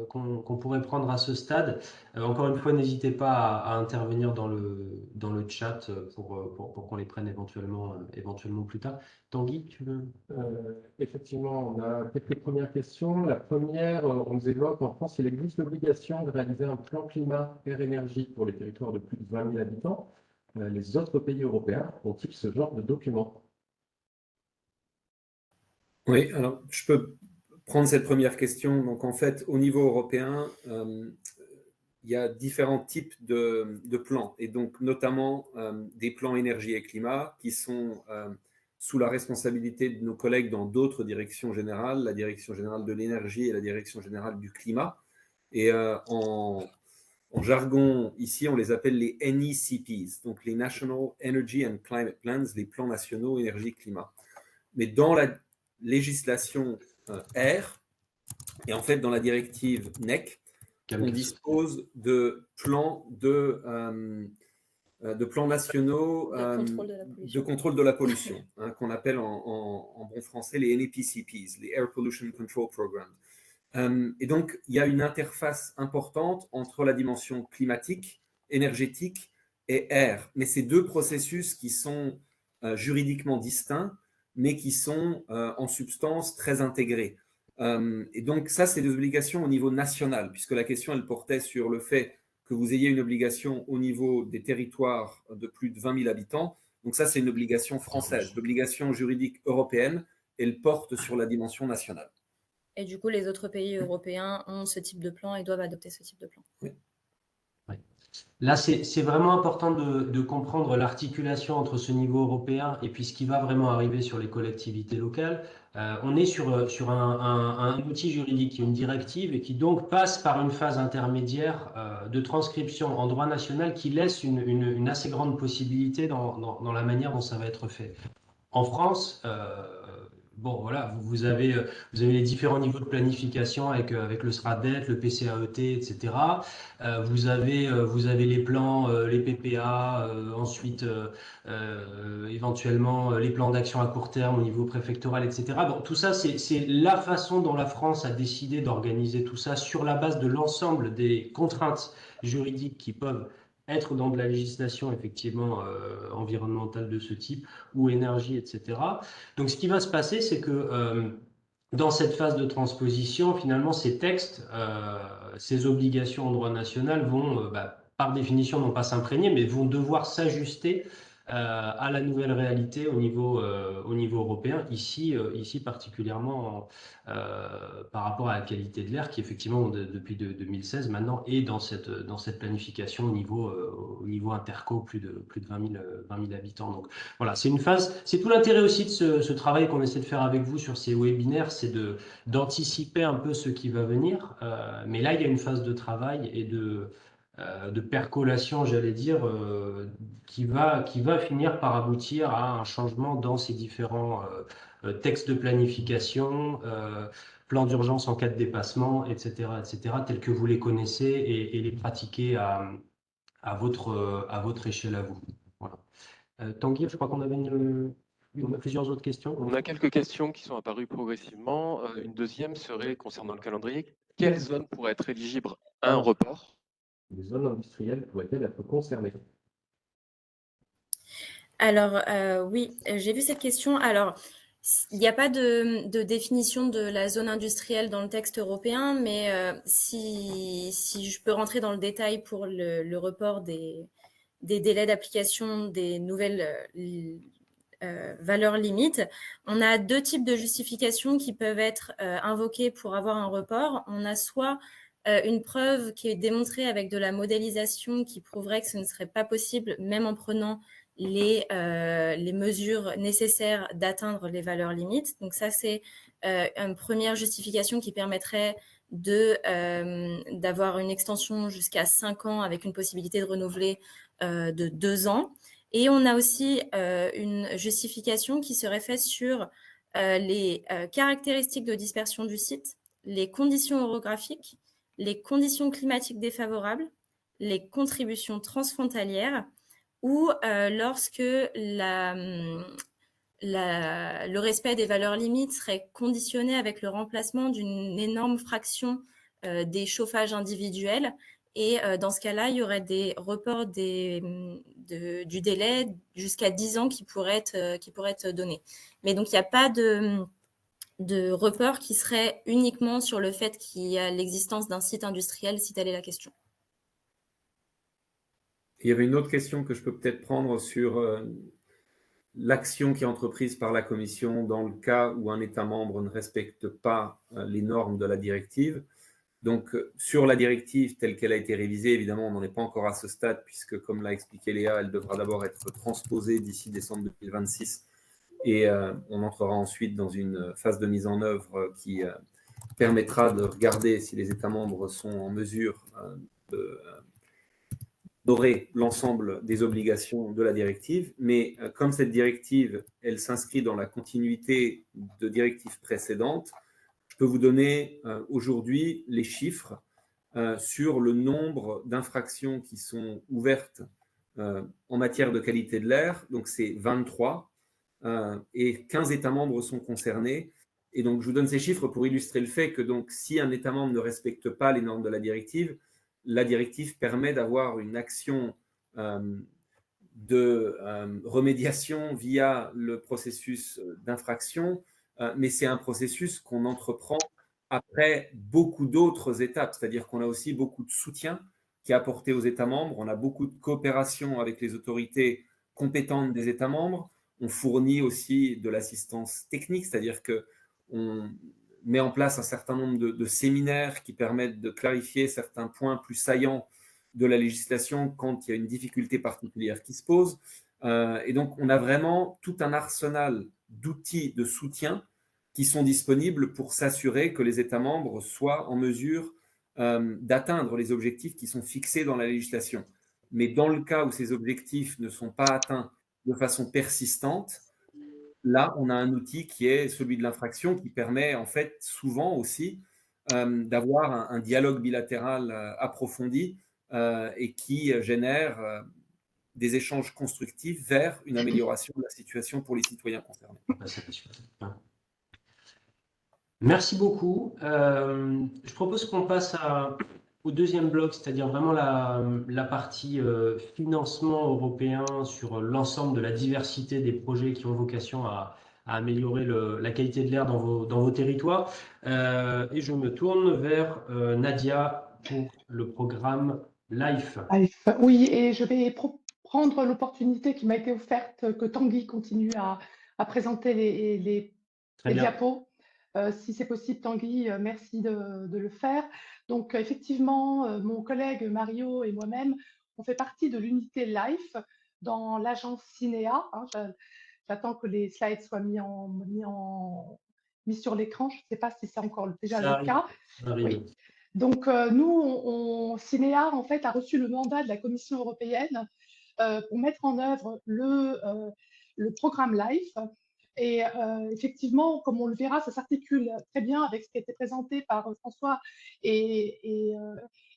qu'on pourrait prendre à ce stade. Encore une fois, n'hésitez pas à intervenir dans le chat pour qu'on les prenne éventuellement plus tard. Tanguy, tu veux? Effectivement, on a quelques premières questions. La première, on nous évoque en France, il existe l'obligation de réaliser un plan climat air-énergie pour les territoires de plus de 20 000 habitants. Les autres pays européens ont-ils ce genre de document? Oui, alors je peux prendre cette première question. Donc en fait, au niveau européen, il y a différents types de plans, et donc notamment des plans énergie et climat qui sont sous la responsabilité de nos collègues dans d'autres directions générales, la direction générale de l'énergie et la direction générale du climat. Et en jargon, ici, on les appelle les NECPs, donc les National Energy and Climate Plans, les plans nationaux énergie-climat. Mais dans la législation air, et en fait dans la directive NEC, on dispose de plans nationaux de contrôle de la pollution, hein, qu'on appelle en bon français les NEPCPs, les Air Pollution Control Programs. Et donc, il y a une interface importante entre la dimension climatique, énergétique et air. Mais ces deux processus qui sont juridiquement distincts, mais qui sont en substance très intégrés. Et donc, ça, c'est des obligations au niveau national, puisque la question, elle portait sur le fait que vous ayez une obligation au niveau des territoires de plus de 20 000 habitants. Donc ça, c'est une obligation française. L'obligation juridique européenne, elle porte sur la dimension nationale. Et du coup, les autres pays européens ont ce type de plan et doivent adopter ce type de plan. Oui. Là, c'est vraiment important de comprendre l'articulation entre ce niveau européen et puis ce qui va vraiment arriver sur les collectivités locales. On est sur un outil juridique, une directive, et qui donc passe par une phase intermédiaire de transcription en droit national qui laisse une assez grande possibilité dans la manière dont ça va être fait. En France, bon, voilà, vous avez les différents niveaux de planification avec le SRADET, le PCAET, etc. Vous avez les plans, les PPA, ensuite éventuellement les plans d'action à court terme au niveau préfectoral, etc. Bon, tout ça, c'est la façon dont la France a décidé d'organiser tout ça sur la base de l'ensemble des contraintes juridiques qui peuvent être dans de la législation effectivement environnementale de ce type ou énergie, etc. Donc ce qui va se passer, c'est que dans cette phase de transposition, finalement, ces textes, ces obligations en droit national vont, par définition, non pas s'imprégner, mais vont devoir s'ajuster à la nouvelle réalité au niveau européen, ici particulièrement par rapport à la qualité de l'air qui, effectivement, depuis 2016, maintenant, est dans cette planification au niveau interco, plus de 20 000 habitants. Donc voilà, c'est une phase, c'est tout l'intérêt aussi de ce travail qu'on essaie de faire avec vous sur ces webinaires, c'est d'anticiper un peu ce qui va venir. Mais là, il y a une phase de travail et de percolation, j'allais dire, qui va finir par aboutir à un changement dans ces différents textes de planification, plans d'urgence en cas de dépassement, etc., tels que vous les connaissez et les pratiquer à votre échelle à vous. Voilà. Tanguy, je crois qu'on avait on a plusieurs autres questions. On a quelques questions qui sont apparues progressivement. Une deuxième serait concernant le calendrier. Quelle zone pourrait être éligible à un report? Les zones industrielles pourraient-elles être concernées? Alors, oui, j'ai vu cette question. Alors, il n'y a pas de définition de la zone industrielle dans le texte européen, mais si je peux rentrer dans le détail pour le report des délais d'application des nouvelles valeurs limites, on a deux types de justifications qui peuvent être invoquées pour avoir un report. On a soit une preuve qui est démontrée avec de la modélisation qui prouverait que ce ne serait pas possible, même en prenant les mesures nécessaires d'atteindre les valeurs limites. Donc ça, c'est une première justification qui permettrait d'avoir une extension jusqu'à 5 ans avec une possibilité de renouveler de 2 ans. Et on a aussi une justification qui serait faite sur les caractéristiques de dispersion du site, les conditions orographiques, les conditions climatiques défavorables, les contributions transfrontalières ou lorsque le respect des valeurs limites serait conditionné avec le remplacement d'une énorme fraction des chauffages individuels. Et dans ce cas-là, il y aurait des reports du délai jusqu'à 10 ans qui pourraient être donnés. Mais donc, il n'y a pas de report qui serait uniquement sur le fait qu'il y a l'existence d'un site industriel, si telle est la question. Il y avait une autre question que je peux peut-être prendre sur l'action qui est entreprise par la Commission dans le cas où un État membre ne respecte pas les normes de la directive. Donc, sur la directive telle qu'elle a été révisée, évidemment, on n'en est pas encore à ce stade, puisque, comme l'a expliqué Léa, elle devra d'abord être transposée d'ici décembre 2026, et on entrera ensuite dans une phase de mise en œuvre qui permettra de regarder si les États membres sont en mesure d'honorer l'ensemble des obligations de la directive. Mais comme cette directive, elle s'inscrit dans la continuité de directives précédentes, je peux vous donner aujourd'hui les chiffres sur le nombre d'infractions qui sont ouvertes en matière de qualité de l'air. Donc, c'est 23 et 15 États membres sont concernés. Et donc, je vous donne ces chiffres pour illustrer le fait que donc, si un État membre ne respecte pas les normes de la directive permet d'avoir une action de remédiation via le processus d'infraction, mais c'est un processus qu'on entreprend après beaucoup d'autres étapes, c'est-à-dire qu'on a aussi beaucoup de soutien qui est apporté aux États membres, on a beaucoup de coopération avec les autorités compétentes des États membres, on fournit aussi de l'assistance technique, c'est-à-dire qu'on met en place un certain nombre de séminaires qui permettent de clarifier certains points plus saillants de la législation quand il y a une difficulté particulière qui se pose. Et donc, on a vraiment tout un arsenal d'outils de soutien qui sont disponibles pour s'assurer que les États membres soient en mesure d'atteindre les objectifs qui sont fixés dans la législation. Mais dans le cas où ces objectifs ne sont pas atteints de façon persistante, là, on a un outil qui est celui de l'infraction qui permet en fait souvent aussi d'avoir un dialogue bilatéral approfondi et qui génère des échanges constructifs vers une amélioration de la situation pour les citoyens concernés. Merci beaucoup. Je propose qu'on passe au deuxième bloc, c'est-à-dire vraiment la partie financement européen sur l'ensemble de la diversité des projets qui ont vocation à améliorer la qualité de l'air dans vos territoires. Et je me tourne vers Nadia pour le programme LIFE. Oui, et je vais prendre l'opportunité qui m'a été offerte que Tanguy continue à présenter les diapos. Si c'est possible, Tanguy, merci de le faire. Donc, effectivement, mon collègue Mario et moi-même, on fait partie de l'unité LIFE dans l'agence Cinéa. J'attends que les slides soient mis sur l'écran. Je ne sais pas si c'est encore déjà le cas. Oui. Donc, nous, Cinéa, en fait, a reçu le mandat de la Commission européenne pour mettre en œuvre le programme LIFE. Et effectivement, comme on le verra, ça s'articule très bien avec ce qui a été présenté par François et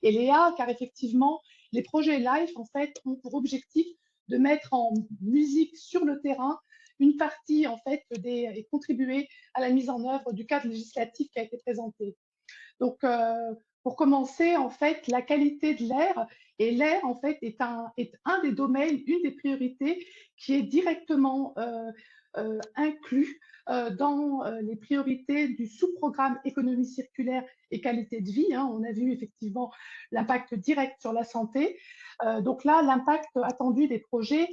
Léa, car effectivement, les projets LIFE, en fait, ont pour objectif de mettre en musique sur le terrain une partie, en fait, et contribuer à la mise en œuvre du cadre législatif qui a été présenté. Donc, pour commencer, en fait, la qualité de l'air, et l'air, en fait, est un des domaines, une des priorités qui est directement inclus dans les priorités du sous-programme économie circulaire et qualité de vie. On a vu effectivement l'impact direct sur la santé. Donc là, l'impact attendu des projets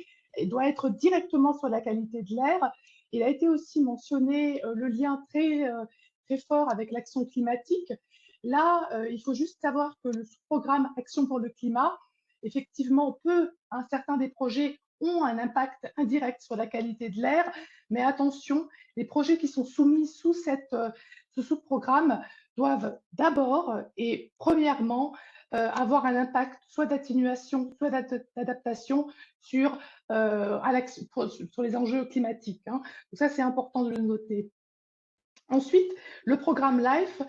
doit être directement sur la qualité de l'air. Il a été aussi mentionné le lien très fort avec l'action climatique. Là, il faut juste savoir que le programme Action pour le climat, effectivement, certains des projets ont un impact indirect sur la qualité de l'air, mais attention, les projets qui sont soumis sous ce sous-programme doivent d'abord et premièrement avoir un impact soit d'atténuation, soit d'adaptation sur les enjeux climatiques. Donc ça, c'est important de le noter. Ensuite, le programme LIFE,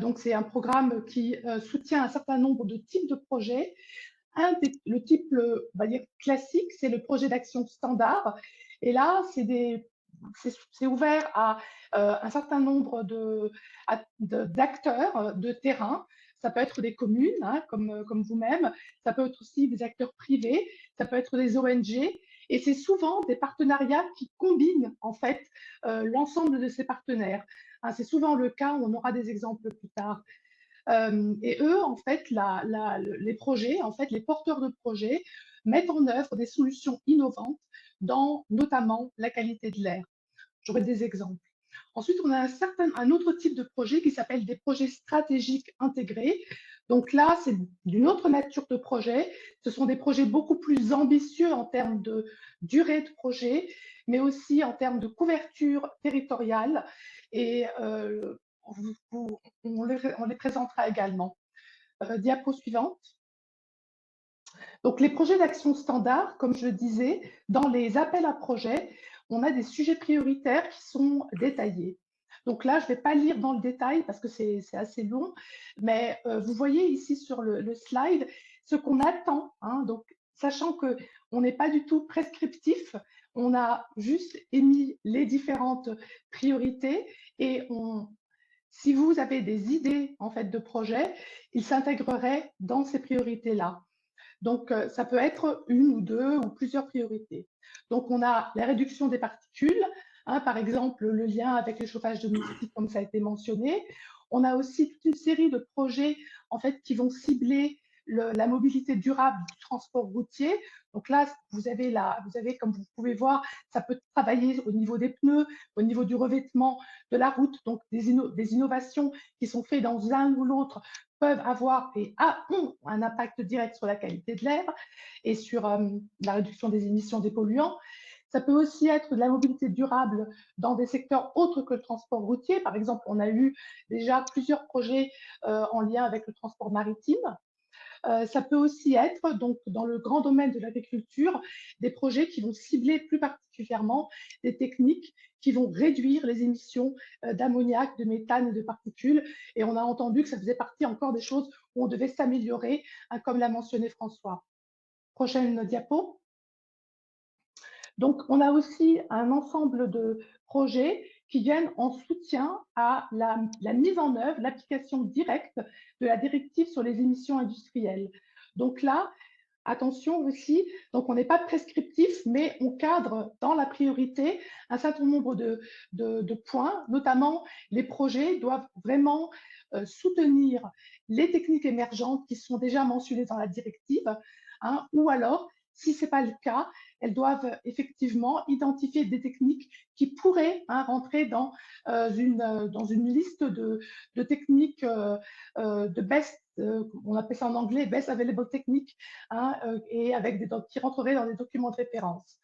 donc c'est un programme qui soutient un certain nombre de types de projets Le type, on va dire, classique, c'est le projet d'action standard. Et là, c'est ouvert à un certain nombre d'acteurs de terrain. Ça peut être des communes, hein, comme vous-même. Ça peut être aussi des acteurs privés. Ça peut être des ONG. Et c'est souvent des partenariats qui combinent, en fait, l'ensemble de ces partenaires. Hein, c'est souvent le cas, on aura des exemples plus tard. Et eux, en fait, les projets, en fait, les porteurs de projets mettent en œuvre des solutions innovantes dans notamment la qualité de l'air. J'aurai des exemples. Ensuite, on a un autre type de projet qui s'appelle des projets stratégiques intégrés. Donc là, c'est d'une autre nature de projet. Ce sont des projets beaucoup plus ambitieux en termes de durée de projet, mais aussi en termes de couverture territoriale. Et on les présentera également. Diapo suivante. Donc, les projets d'action standard, comme je le disais, dans les appels à projets, on a des sujets prioritaires qui sont détaillés. Donc là, je ne vais pas lire dans le détail parce que c'est assez long, mais vous voyez ici sur le slide ce qu'on attend. Hein, donc, sachant qu'on n'est pas du tout prescriptif, on a juste émis les différentes priorités et si vous avez des idées en fait de projets, ils s'intégreraient dans ces priorités-là. Donc, ça peut être une ou deux ou plusieurs priorités. Donc, on a la réduction des particules, hein, par exemple le lien avec le chauffage domestique, comme ça a été mentionné. On a aussi toute une série de projets en fait, qui vont cibler la mobilité durable du transport routier. Donc là, vous avez, comme vous pouvez voir, ça peut travailler au niveau des pneus, au niveau du revêtement de la route. Donc, des innovations qui sont faites dans l'un ou l'autre peuvent avoir et ont un impact direct sur la qualité de l'air et sur la réduction des émissions des polluants. Ça peut aussi être de la mobilité durable dans des secteurs autres que le transport routier. Par exemple, on a eu déjà plusieurs projets en lien avec le transport maritime. Ça peut aussi être, donc, dans le grand domaine de l'agriculture, des projets qui vont cibler plus particulièrement des techniques qui vont réduire les émissions d'ammoniac, de méthane et de particules. Et on a entendu que ça faisait partie encore des choses où on devait s'améliorer, hein, comme l'a mentionné François. Prochaine diapo. Donc, on a aussi un ensemble de projets qui viennent en soutien à la mise en œuvre, l'application directe de la directive sur les émissions industrielles. Donc là, attention aussi, donc on n'est pas prescriptif, mais on cadre dans la priorité un certain nombre de points, notamment les projets doivent vraiment soutenir les techniques émergentes qui sont déjà mentionnées dans la directive, hein, ou alors, si ce n'est pas le cas, elles doivent effectivement identifier des techniques qui pourraient, hein, rentrer dans une liste de techniques de best, on appelle ça en anglais best available technique, hein, et qui rentreraient dans des documents de référence.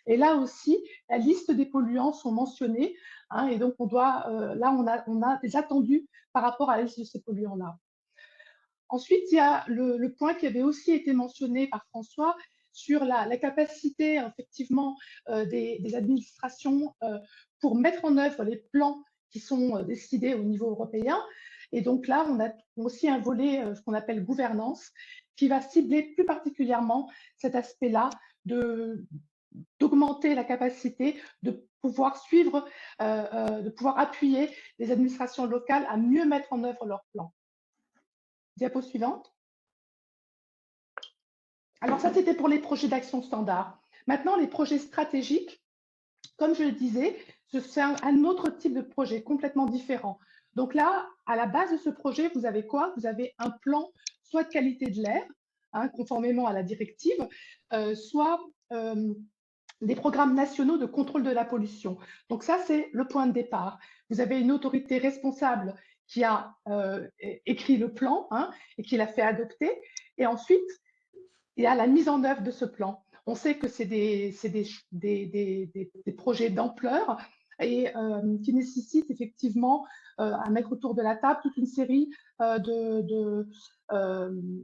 Et là aussi, la liste des polluants sont mentionnés, hein, et donc là on a des attendus par rapport à la liste de ces polluants-là. Ensuite, il y a le point qui avait aussi été mentionné par François sur la capacité, effectivement, des administrations pour mettre en œuvre les plans qui sont décidés au niveau européen. Et donc là, on a aussi un volet, ce qu'on appelle gouvernance, qui va cibler plus particulièrement cet aspect-là d'augmenter la capacité de pouvoir suivre, de pouvoir appuyer les administrations locales à mieux mettre en œuvre leurs plans. Diapo suivante. Alors ça, c'était pour les projets d'action standard. Maintenant, les projets stratégiques, comme je le disais, c'est un autre type de projet complètement différent. Donc là, à la base de ce projet, vous avez quoi? Vous avez un plan soit de qualité de l'air, hein, conformément à la directive, soit des programmes nationaux de contrôle de la pollution. Donc ça, c'est le point de départ. Vous avez une autorité responsable qui a écrit le plan, hein, et qui l'a fait adopter. Et ensuite, il y a la mise en œuvre de ce plan. On sait que c'est des projets d'ampleur et qui nécessitent effectivement à mettre autour de la table toute une série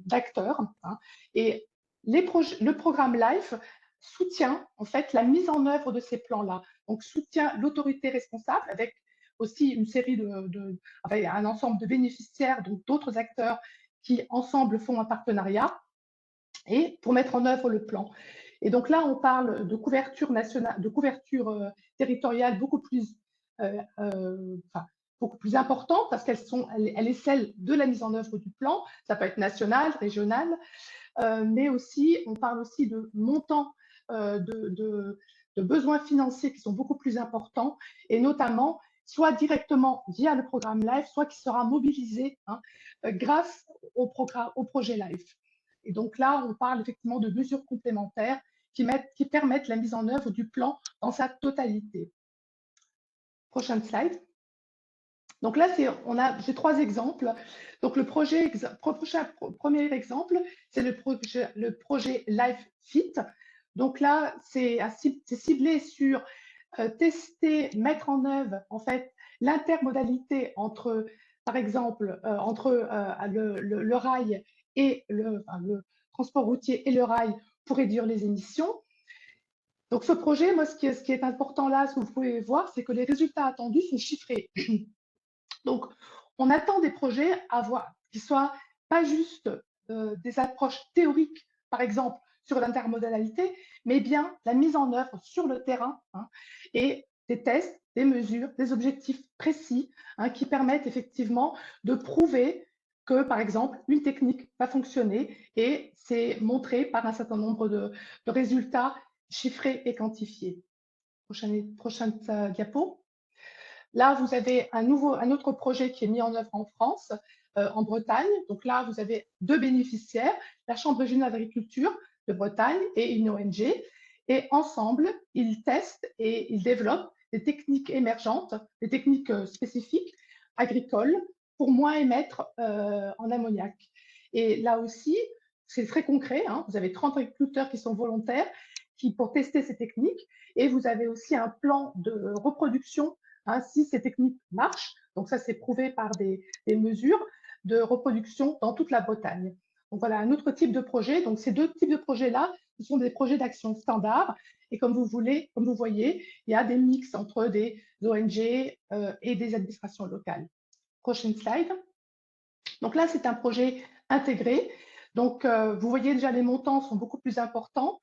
d'acteurs. Hein. Et le programme LIFE soutient en fait la mise en œuvre de ces plans-là. Donc, soutient l'autorité responsable avec aussi une série avec un ensemble de bénéficiaires, donc d'autres acteurs qui ensemble font un partenariat. et pour mettre en œuvre le plan. Et donc là, on parle de couverture nationale, de couverture territoriale beaucoup plus importante parce elle est celle de la mise en œuvre du plan. Ça peut être national, régional, mais aussi, on parle aussi de montants de besoins financiers qui sont beaucoup plus importants, et notamment soit directement via le programme LIFE, soit qui sera mobilisé grâce au projet LIFE. Et donc là, on parle effectivement de mesures complémentaires qui permettent la mise en œuvre du plan dans sa totalité. Prochaine slide. Donc là, j'ai 3 exemples. Donc le premier exemple, c'est le projet Life Fit. Donc là, c'est ciblé sur tester, mettre en œuvre en fait l'intermodalité entre, par exemple, entre le rail et le transport routier et le rail pour réduire les émissions. Donc ce projet, moi, ce qui est important là, ce que vous pouvez voir, c'est que les résultats attendus sont chiffrés. Donc, on attend des projets qui soient pas juste des approches théoriques, par exemple, sur l'intermodalité, mais bien la mise en œuvre sur le terrain et des tests, des mesures, des objectifs précis qui permettent effectivement de prouver que, par exemple, une technique va fonctionner, et c'est montré par un certain nombre de résultats chiffrés et quantifiés. Prochaine diapo. Là, vous avez un autre projet qui est mis en œuvre en France, en Bretagne. Donc là, vous avez 2 bénéficiaires, la Chambre régionale d'agriculture de Bretagne et une ONG. Et ensemble, ils testent et ils développent des techniques émergentes, des techniques spécifiques agricoles pour moins émettre en ammoniac. Et là aussi, c'est très concret. Vous avez 30 agriculteurs qui sont volontaires pour tester ces techniques. Et vous avez aussi un plan de reproduction si ces techniques marchent. Donc ça, c'est prouvé par des mesures de reproduction dans toute la Bretagne. Donc voilà, un autre type de projet. Donc ces 2 types de projets-là, ce sont des projets d'action standard. Et comme vous voyez, il y a des mix entre des ONG et des administrations locales. Prochaine slide. Donc là, c'est un projet intégré. Donc, vous voyez déjà, les montants sont beaucoup plus importants.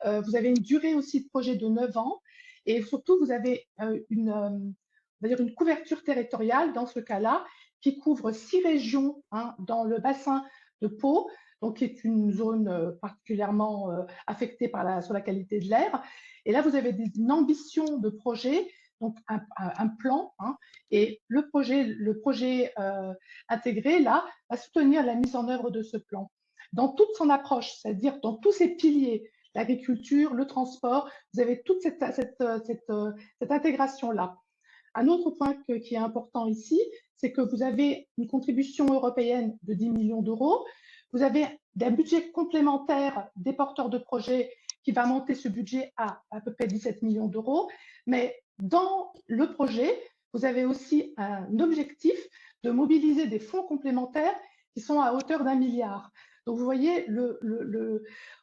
Vous avez une durée aussi de projet de 9 ans. Et surtout, vous avez une couverture territoriale dans ce cas-là qui couvre 6 régions dans le bassin de Pau, donc qui est une zone particulièrement affectée sur la qualité de l'air. Et là, vous avez une ambition de projet, donc un plan, et le projet intégré, là, va soutenir la mise en œuvre de ce plan dans toute son approche, c'est-à-dire dans tous ses piliers, l'agriculture, le transport. Vous avez toute cette intégration-là. Un autre point qui est important ici, c'est que vous avez une contribution européenne de 10 millions d'euros. Vous avez un budget complémentaire des porteurs de projets qui va monter ce budget à peu près 17 millions d'euros. Mais dans le projet, vous avez aussi un objectif de mobiliser des fonds complémentaires qui sont à hauteur d'1 milliard. Donc, vous voyez le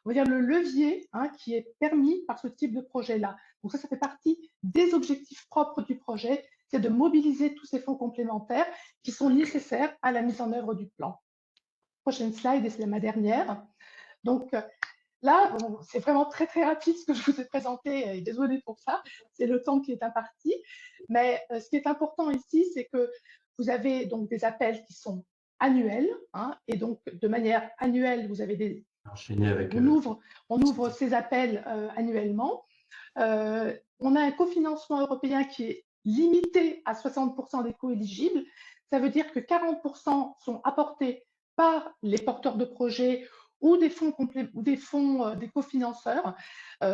levier qui est permis par ce type de projet-là. Donc, ça fait partie des objectifs propres du projet, c'est de mobiliser tous ces fonds complémentaires qui sont nécessaires à la mise en œuvre du plan. Prochaine slide, et c'est ma dernière. Donc, là, c'est vraiment très, très rapide ce que je vous ai présenté, et désolée pour ça, c'est le temps qui est imparti. Mais ce qui est important ici, c'est que vous avez donc des appels qui sont annuels, et donc de manière annuelle, vous avez on ouvre ces appels annuellement. On a un cofinancement européen qui est limité à 60% des coûts éligibles. Ça veut dire que 40% sont apportés par les porteurs de projets ou des fonds des cofinanceurs,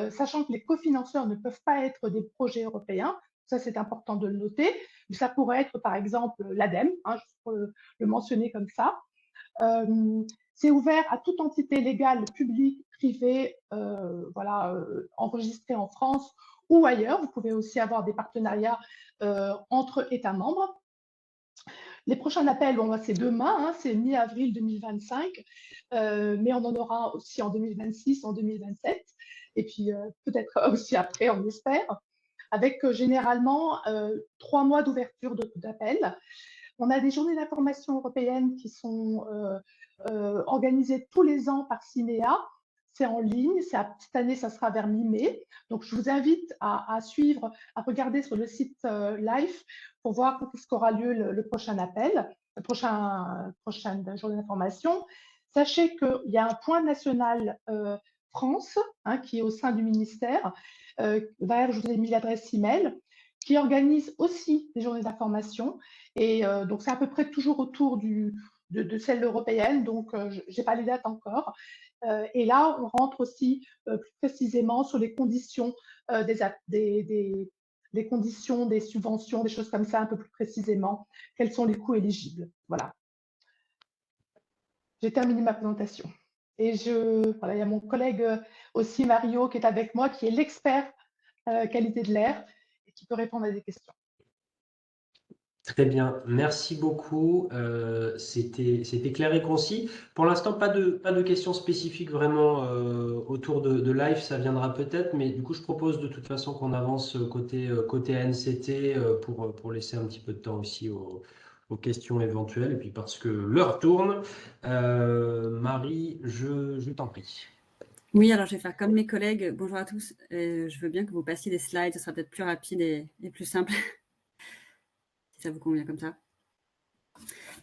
sachant que les cofinanceurs ne peuvent pas être des projets européens. Ça, c'est important de le noter. Ça pourrait être, par exemple, l'ADEME, juste pour le mentionner comme ça. C'est ouvert à toute entité légale, publique, privée, enregistrée en France ou ailleurs. Vous pouvez aussi avoir des partenariats entre États membres. Les prochains appels, c'est demain, c'est mi-avril 2025, mais on en aura aussi en 2026, en 2027, et puis peut-être aussi après, on espère, avec généralement 3 mois d'ouverture d'appels. On a des journées d'information européennes qui sont organisées tous les ans par CINEA, c'est en ligne. Cette année, ça sera vers mi-mai. Donc, je vous invite à suivre, à regarder sur le site Life pour voir quand est-ce qu'aura lieu le prochain appel, prochaine journée d'information. Sachez qu'il y a un point national France, qui est au sein du ministère. D'ailleurs, je vous ai mis l'adresse email, qui organise aussi des journées d'information. Et donc, c'est à peu près toujours autour de celle européenne, donc je n'ai pas les dates encore. Et là, on rentre aussi plus précisément sur les conditions des conditions, des subventions, des choses comme ça, un peu plus précisément. Quels sont les coûts éligibles? Voilà. J'ai terminé ma présentation. Et voilà, il y a mon collègue aussi, Mario, qui est avec moi, qui est l'expert qualité de l'air et qui peut répondre à des questions. Très bien, merci beaucoup. C'était clair et concis. Pour l'instant, pas de questions spécifiques vraiment autour de Live, ça viendra peut-être, mais du coup, je propose de toute façon qu'on avance côté ANCT pour laisser un petit peu de temps aussi aux questions éventuelles. Et puis parce que l'heure tourne, Marie, je t'en prie. Oui, alors je vais faire comme mes collègues. Bonjour à tous. Je veux bien que vous passiez des slides, ce sera peut-être plus rapide et plus simple, si ça vous convient comme ça.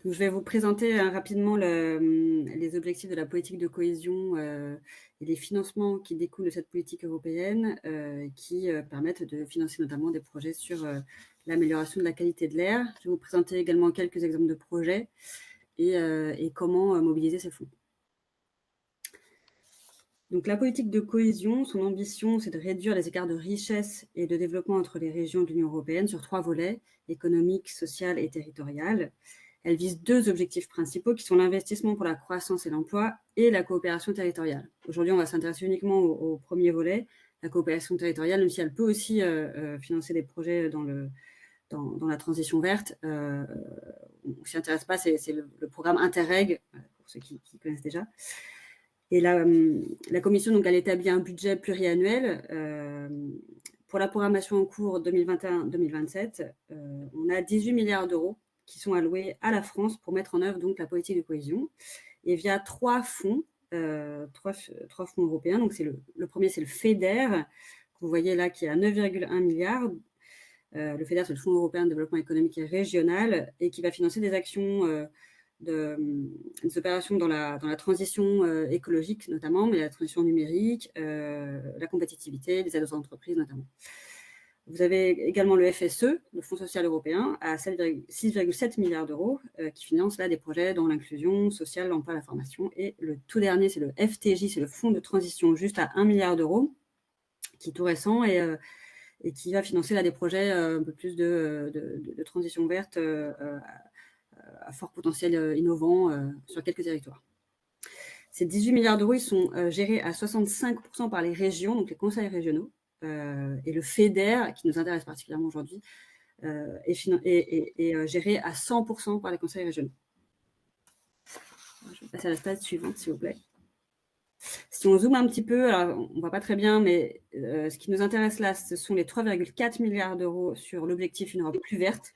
Donc, je vais vous présenter rapidement les objectifs de la politique de cohésion et les financements qui découlent de cette politique européenne qui permettent de financer notamment des projets sur l'amélioration de la qualité de l'air. Je vais vous présenter également quelques exemples de projets et comment mobiliser ces fonds. Donc, la politique de cohésion, son ambition, c'est de réduire les écarts de richesse et de développement entre les régions de l'Union européenne sur 3 volets, économique, social et territorial. Elle vise 2 objectifs principaux qui sont l'investissement pour la croissance et l'emploi et la coopération territoriale. Aujourd'hui, on va s'intéresser uniquement au premier volet, la coopération territoriale, même si elle peut aussi financer des projets dans la transition verte. On ne s'y intéresse pas, c'est le programme Interreg, pour ceux qui connaissent déjà. Et la Commission, donc, elle établit un budget pluriannuel. Pour la programmation en cours 2021-2027, on a 18 milliards d'euros qui sont alloués à la France pour mettre en œuvre donc, la politique de cohésion. Et via 3 fonds, 3 fonds européens. Donc le premier, c'est le FEDER, que vous voyez là, qui est à 9,1 milliards. Le FEDER, c'est le Fonds européen de développement économique et régional, et qui va financer des actions des opérations dans la transition écologique notamment, mais la transition numérique, la compétitivité, les aides aux entreprises notamment. Vous avez également le FSE, le Fonds social européen, à 6,7 milliards d'euros, qui finance là des projets dans l'inclusion sociale, l'emploi, la formation. Et le tout dernier, c'est le FTJ, c'est le Fonds de transition juste à 1 milliard d'euros, qui est tout récent et qui va financer là des projets un peu plus de transition verte à fort potentiel innovant sur quelques territoires. Ces 18 milliards d'euros, ils sont gérés à 65% par les régions, donc les conseils régionaux, et le FEDER, qui nous intéresse particulièrement aujourd'hui, est géré à 100% par les conseils régionaux. Je vais passer à la slide suivante, s'il vous plaît. Si on zoome un petit peu, alors on ne voit pas très bien, mais ce qui nous intéresse là, ce sont les 3,4 milliards d'euros sur l'objectif Une Europe plus verte.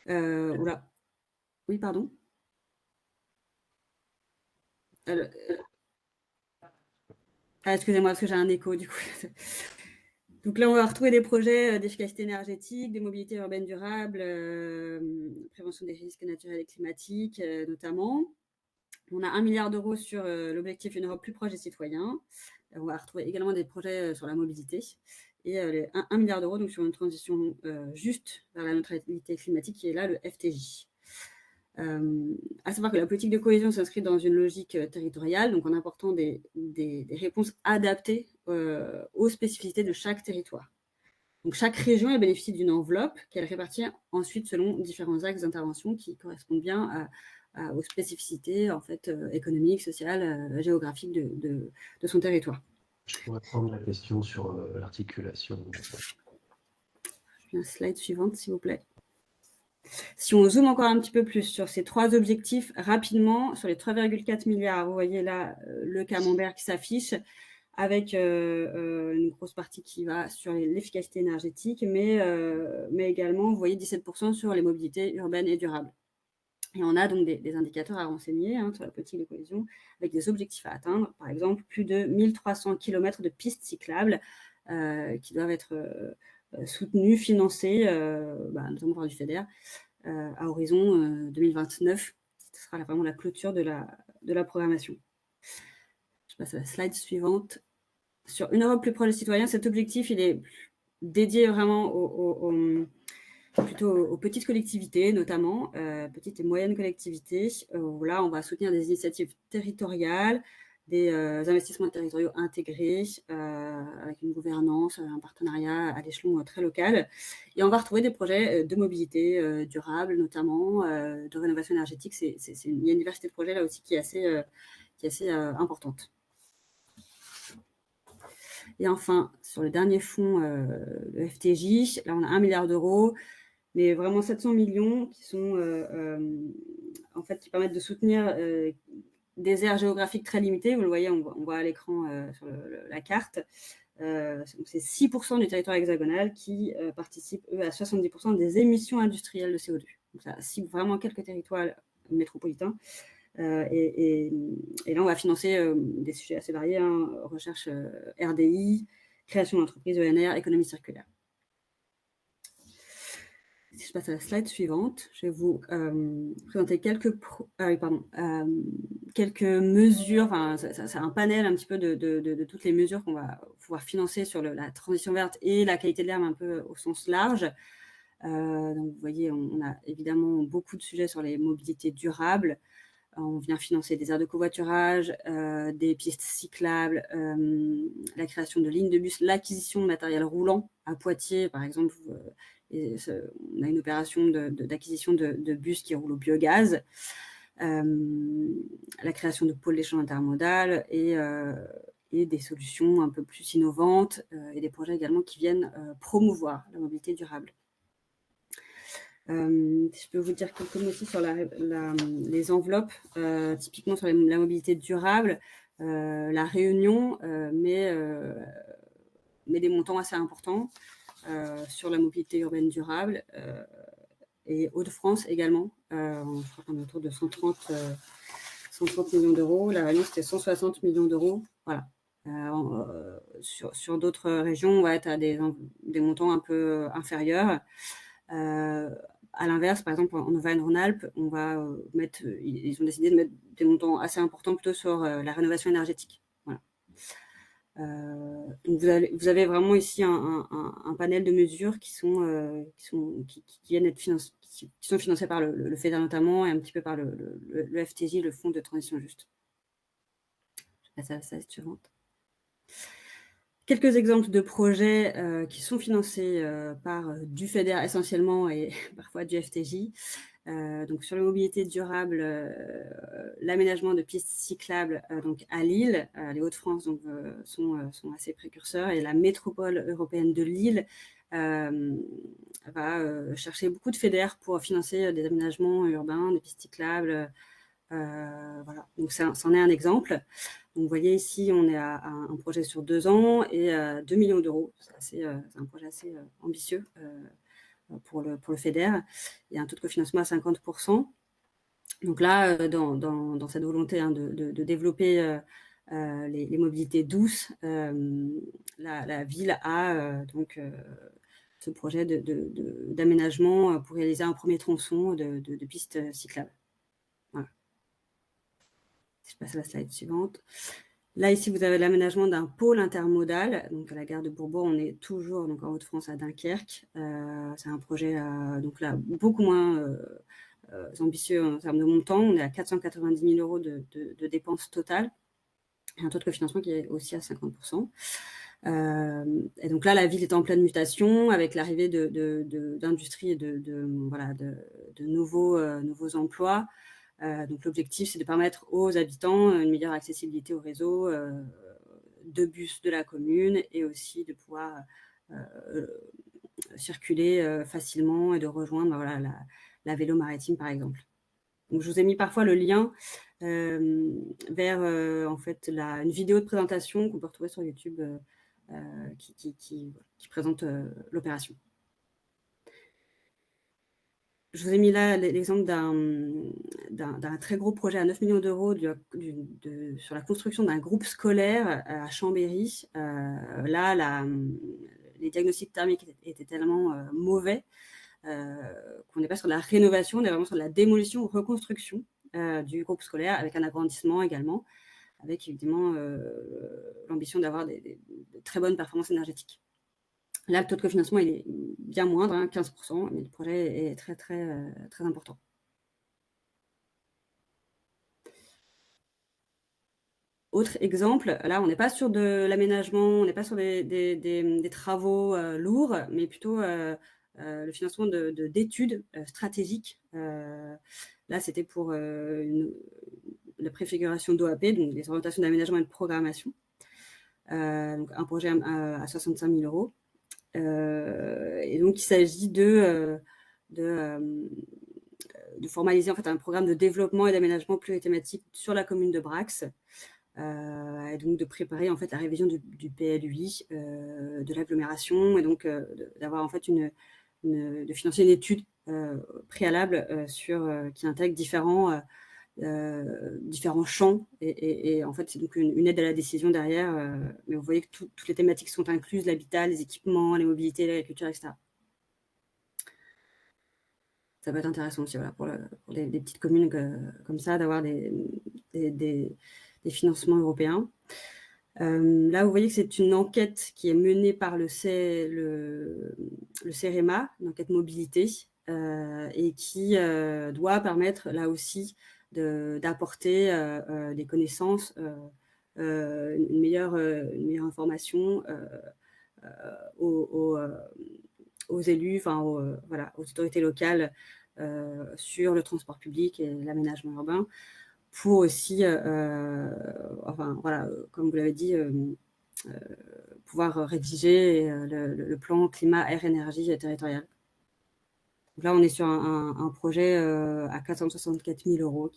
Oula. Oui, pardon. Excusez-moi, parce que j'ai un écho, du coup. Donc là, on va retrouver des projets d'efficacité énergétique, de mobilité urbaine durable, prévention des risques naturels et climatiques, notamment. On a 1 milliard d'euros sur l'objectif Une Europe plus proche des citoyens. On va retrouver également des projets sur la mobilité. Et 1 milliard d'euros donc sur une transition juste vers la neutralité climatique, qui est là le FTJ. À savoir que la politique de cohésion s'inscrit dans une logique territoriale, donc en apportant des réponses adaptées aux spécificités de chaque territoire. Donc chaque région elle bénéficie d'une enveloppe qu'elle répartit ensuite selon différents axes d'intervention qui correspondent bien aux spécificités en fait, économiques, sociales, géographiques de son territoire. Je pourrais prendre la question sur l'articulation. La slide suivante, s'il vous plaît. Si on zoome encore un petit peu plus sur ces 3 objectifs, rapidement, sur les 3,4 milliards, vous voyez là le camembert qui s'affiche, avec une grosse partie qui va sur l'efficacité énergétique, mais également, vous voyez, 17% sur les mobilités urbaines et durables. Et on a donc des indicateurs à renseigner sur la politique de cohésion avec des objectifs à atteindre. Par exemple, plus de 1300 km de pistes cyclables qui doivent être soutenues, financées, notamment par du FEDER, à horizon 2029. Ce sera vraiment la clôture de la programmation. Je passe à la slide suivante. Sur une Europe plus proche des citoyens, cet objectif, il est dédié vraiment plutôt aux petites collectivités, notamment, petites et moyennes collectivités. Là, on va soutenir des initiatives territoriales, des investissements territoriaux intégrés, avec une gouvernance, un partenariat à l'échelon très local. Et on va retrouver des projets de mobilité durable, notamment, de rénovation énergétique. Il y a une diversité de projets là aussi qui est assez importante. Et enfin, sur le dernier fonds, le FTJ, là, on a 1 milliard d'euros, mais vraiment 700 millions qui sont, en fait, qui permettent de soutenir des aires géographiques très limitées. Vous le voyez, on voit à l'écran sur la carte. C'est 6% du territoire hexagonal qui participent, eux, à 70% des émissions industrielles de CO2. Donc ça cible vraiment quelques territoires métropolitains. Et là, on va financer des sujets assez variés, recherche RDI, création d'entreprises ENR, économie circulaire. Si je passe à la slide suivante, je vais vous présenter quelques mesures, enfin, c'est un panel un petit peu de toutes les mesures qu'on va pouvoir financer sur la transition verte et la qualité de l'air, un peu au sens large. Donc, vous voyez, on a évidemment beaucoup de sujets sur les mobilités durables. On vient financer des aires de covoiturage, des pistes cyclables, la création de lignes de bus, l'acquisition de matériel roulant à Poitiers, par exemple. On a une opération d'acquisition de bus qui roulent au biogaz, la création de pôles d'échange intermodal et des solutions un peu plus innovantes et des projets également qui viennent promouvoir la mobilité durable. Je peux vous dire quelques mots aussi sur les enveloppes, typiquement sur la mobilité durable, la Réunion, mais des montants assez importants sur la mobilité urbaine durable, et Hauts-de-France également. Je crois qu'on est autour de 130 millions d'euros. La Réunion, c'était 160 millions d'euros. Voilà. Sur d'autres régions, on va être à des montants un peu inférieurs. À l'inverse, par exemple, en Auvergne-Rhône-Alpes, on va ils ont décidé de mettre des montants assez importants plutôt sur la rénovation énergétique. Voilà. Donc vous avez vraiment ici un panel de mesures qui viennent être financées, qui sont financées par le FEDER notamment et un petit peu par le FTJ, le Fonds de transition juste. Je passe à la slide suivante. Quelques exemples de projets qui sont financés par du FEDER essentiellement et parfois du FTJ. Donc sur la mobilité durable, l'aménagement de pistes cyclables donc à Lille, les Hauts-de-France sont assez précurseurs, et la métropole européenne de Lille va chercher beaucoup de FEDER pour financer des aménagements urbains, des pistes cyclables. Voilà, donc c'en est un exemple. Donc, vous voyez ici, on est à un projet sur 2 ans et 2 millions d'euros. C'est un projet assez ambitieux pour le FEDER. Il y a un taux de cofinancement à 50%. Donc là, dans cette volonté de développer les mobilités douces, la ville a donc ce projet d'aménagement pour réaliser un premier tronçon de pistes cyclables. Voilà. Je passe à la slide suivante. Là, ici, vous avez l'aménagement d'un pôle intermodal. Donc, à la gare de Bourbourg, on est toujours donc, en Hauts-de-France à Dunkerque. C'est un projet donc là, beaucoup moins ambitieux en termes de montant. On est à 490 000 euros de dépenses totales. Et un taux de cofinancement qui est aussi à 50%. Et donc là, la ville est en pleine mutation avec l'arrivée d'industries et de nouveaux emplois. Donc l'objectif, c'est de permettre aux habitants une meilleure accessibilité au réseau de bus de la commune et aussi de pouvoir circuler facilement et de rejoindre la vélo maritime, par exemple. Donc, je vous ai mis parfois le lien vers en fait, une vidéo de présentation qu'on peut retrouver sur YouTube qui présente l'opération. Je vous ai mis là l'exemple d'un très gros projet à 9 millions d'euros sur la construction d'un groupe scolaire à Chambéry. Là, les diagnostics thermiques étaient tellement mauvais qu'on n'est pas sur la rénovation, on est vraiment sur la démolition ou reconstruction du groupe scolaire, avec un agrandissement également, avec évidemment l'ambition d'avoir de très bonnes performances énergétiques. Là, le taux de cofinancement il est bien moindre, 15%, mais le projet est très, très, très important. Autre exemple, là, on n'est pas sur de l'aménagement, on n'est pas sur des travaux lourds, mais plutôt le financement d'études stratégiques. Là, c'était pour la préfiguration d'OAP, donc les orientations d'aménagement et de programmation. Donc un projet à 65 000 euros. Et donc, il s'agit de formaliser en fait un programme de développement et d'aménagement plurithématique sur la commune de Brax, et donc de préparer en fait la révision du PLUI de l'agglomération, et donc d'avoir en fait de financer une étude préalable qui intègre différents champs, et en fait c'est donc une aide à la décision derrière, mais vous voyez que toutes les thématiques sont incluses, l'habitat, les équipements, les mobilités, l'agriculture, etc. Ça peut être intéressant aussi, voilà, pour des petites communes comme ça, d'avoir des financements européens. Là, vous voyez que c'est une enquête qui est menée par le CEREMA, une enquête mobilité, et qui doit permettre, là aussi, d'apporter des connaissances, une meilleure information aux élus, enfin aux autorités locales sur le transport public et l'aménagement urbain, pour aussi, comme vous l'avez dit, pouvoir rédiger le plan climat, air, énergie territorial. Donc là, on est sur un projet à 464 000 euros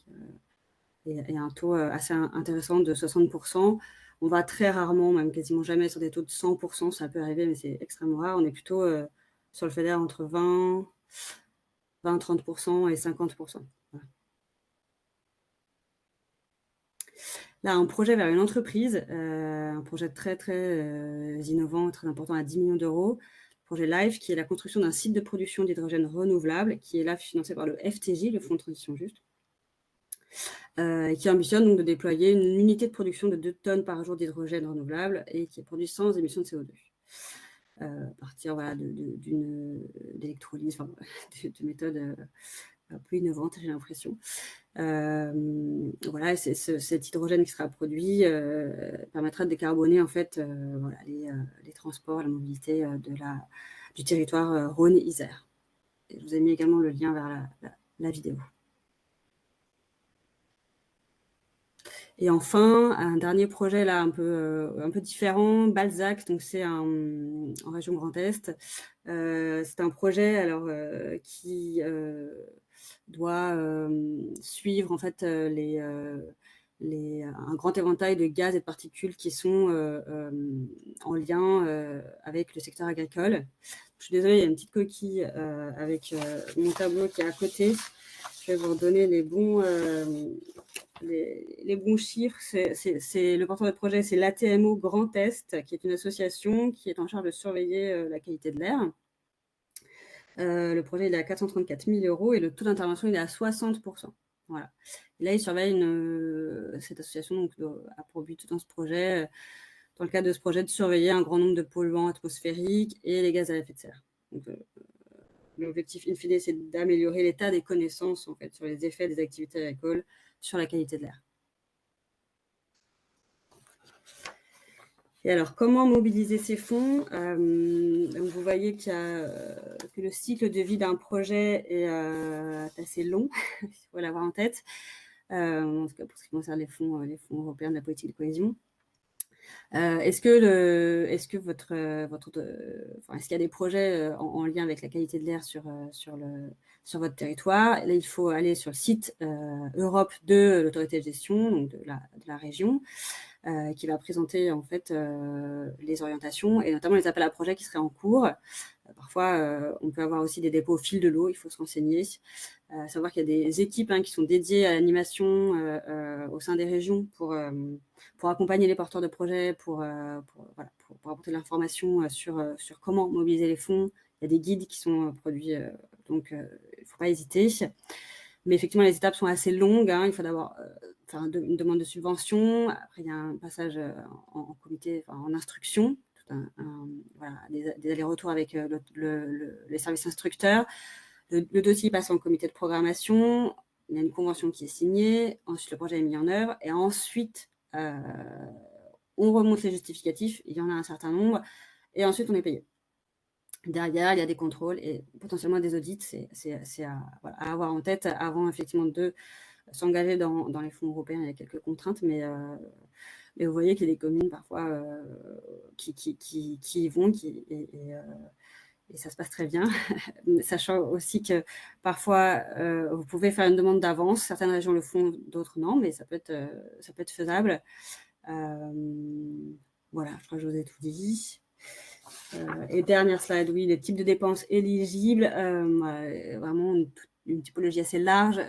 et un taux assez intéressant de 60%. On va très rarement, même quasiment jamais, sur des taux de 100%, ça peut arriver, mais c'est extrêmement rare. On est plutôt sur le FEDER entre 20, 30% et 50%. Voilà. Là, un projet vers une entreprise, un projet très, très innovant, très important, à 10 millions d'euros. Projet LIFE, qui est la construction d'un site de production d'hydrogène renouvelable, qui est là financé par le FTJ, le Fonds de transition juste, et qui ambitionne donc de déployer une unité de production de 2 tonnes par jour d'hydrogène renouvelable et qui est produit sans émission de CO2. À partir d'électrolyse, de méthodes un peu innovantes, j'ai l'impression. Voilà, cet hydrogène qui sera produit permettra de décarboner en fait les transports, la mobilité du territoire Rhône-Isère. Je vous ai mis également le lien vers la vidéo. Et enfin, un dernier projet là un peu différent, Balzac, donc c'est en région Grand Est. C'est un projet qui doit suivre en fait un grand éventail de gaz et de particules qui sont en lien avec le secteur agricole. Je suis désolée, il y a une petite coquille avec mon tableau qui est à côté. Je vais vous redonner les bons chiffres. Le porteur de projet, c'est l'ATMO Grand Est, qui est une association qui est en charge de surveiller la qualité de l'air. Le projet il est à 434 000 euros et le taux d'intervention il est à 60%. Voilà. Et là, il surveille cette association donc, a pour but dans ce projet, dans le cadre de ce projet, de surveiller un grand nombre de polluants atmosphériques et les gaz à effet de serre. Donc, l'objectif in fine, c'est d'améliorer l'état des connaissances en fait, sur les effets des activités agricoles sur la qualité de l'air. Et alors, comment mobiliser ces fonds? Donc vous voyez que le cycle de vie d'un projet est assez long, il faut l'avoir en tête, en tout cas pour ce qui concerne les fonds européens de la politique de cohésion. Est-ce qu'il y a des projets en lien avec la qualité de l'air sur votre territoire? Là, il faut aller sur le site Europe de l'autorité de gestion, donc de la région, qui va présenter en fait les orientations et notamment les appels à projets qui seraient en cours. Parfois, on peut avoir aussi des dépôts au fil de l'eau, il faut se renseigner. Savoir qu'il y a des équipes qui sont dédiées à l'animation au sein des régions pour accompagner les porteurs de projets, pour apporter de l'information sur comment mobiliser les fonds. Il y a des guides qui sont produits, donc il ne faut pas hésiter. Mais effectivement, les étapes sont assez longues. Il faut d'abord faire une demande de subvention. Après, il y a un passage en comité, en instruction, des allers-retours avec les services instructeurs. Le dossier passe en comité de programmation. Il y a une convention qui est signée. Ensuite, le projet est mis en œuvre. Et ensuite, on remonte les justificatifs. Il y en a un certain nombre. Et ensuite, on est payé. Derrière, il y a des contrôles et potentiellement des audits. C'est à avoir en tête avant effectivement de s'engager dans les fonds européens. Il y a quelques contraintes, mais vous voyez qu'il y a des communes parfois qui y vont et ça se passe très bien. Sachant aussi que parfois, vous pouvez faire une demande d'avance. Certaines régions le font, d'autres non, mais ça peut être faisable. Voilà, je crois que je vous ai tout dit. Et dernière slide, oui, les types de dépenses éligibles, vraiment une typologie assez large,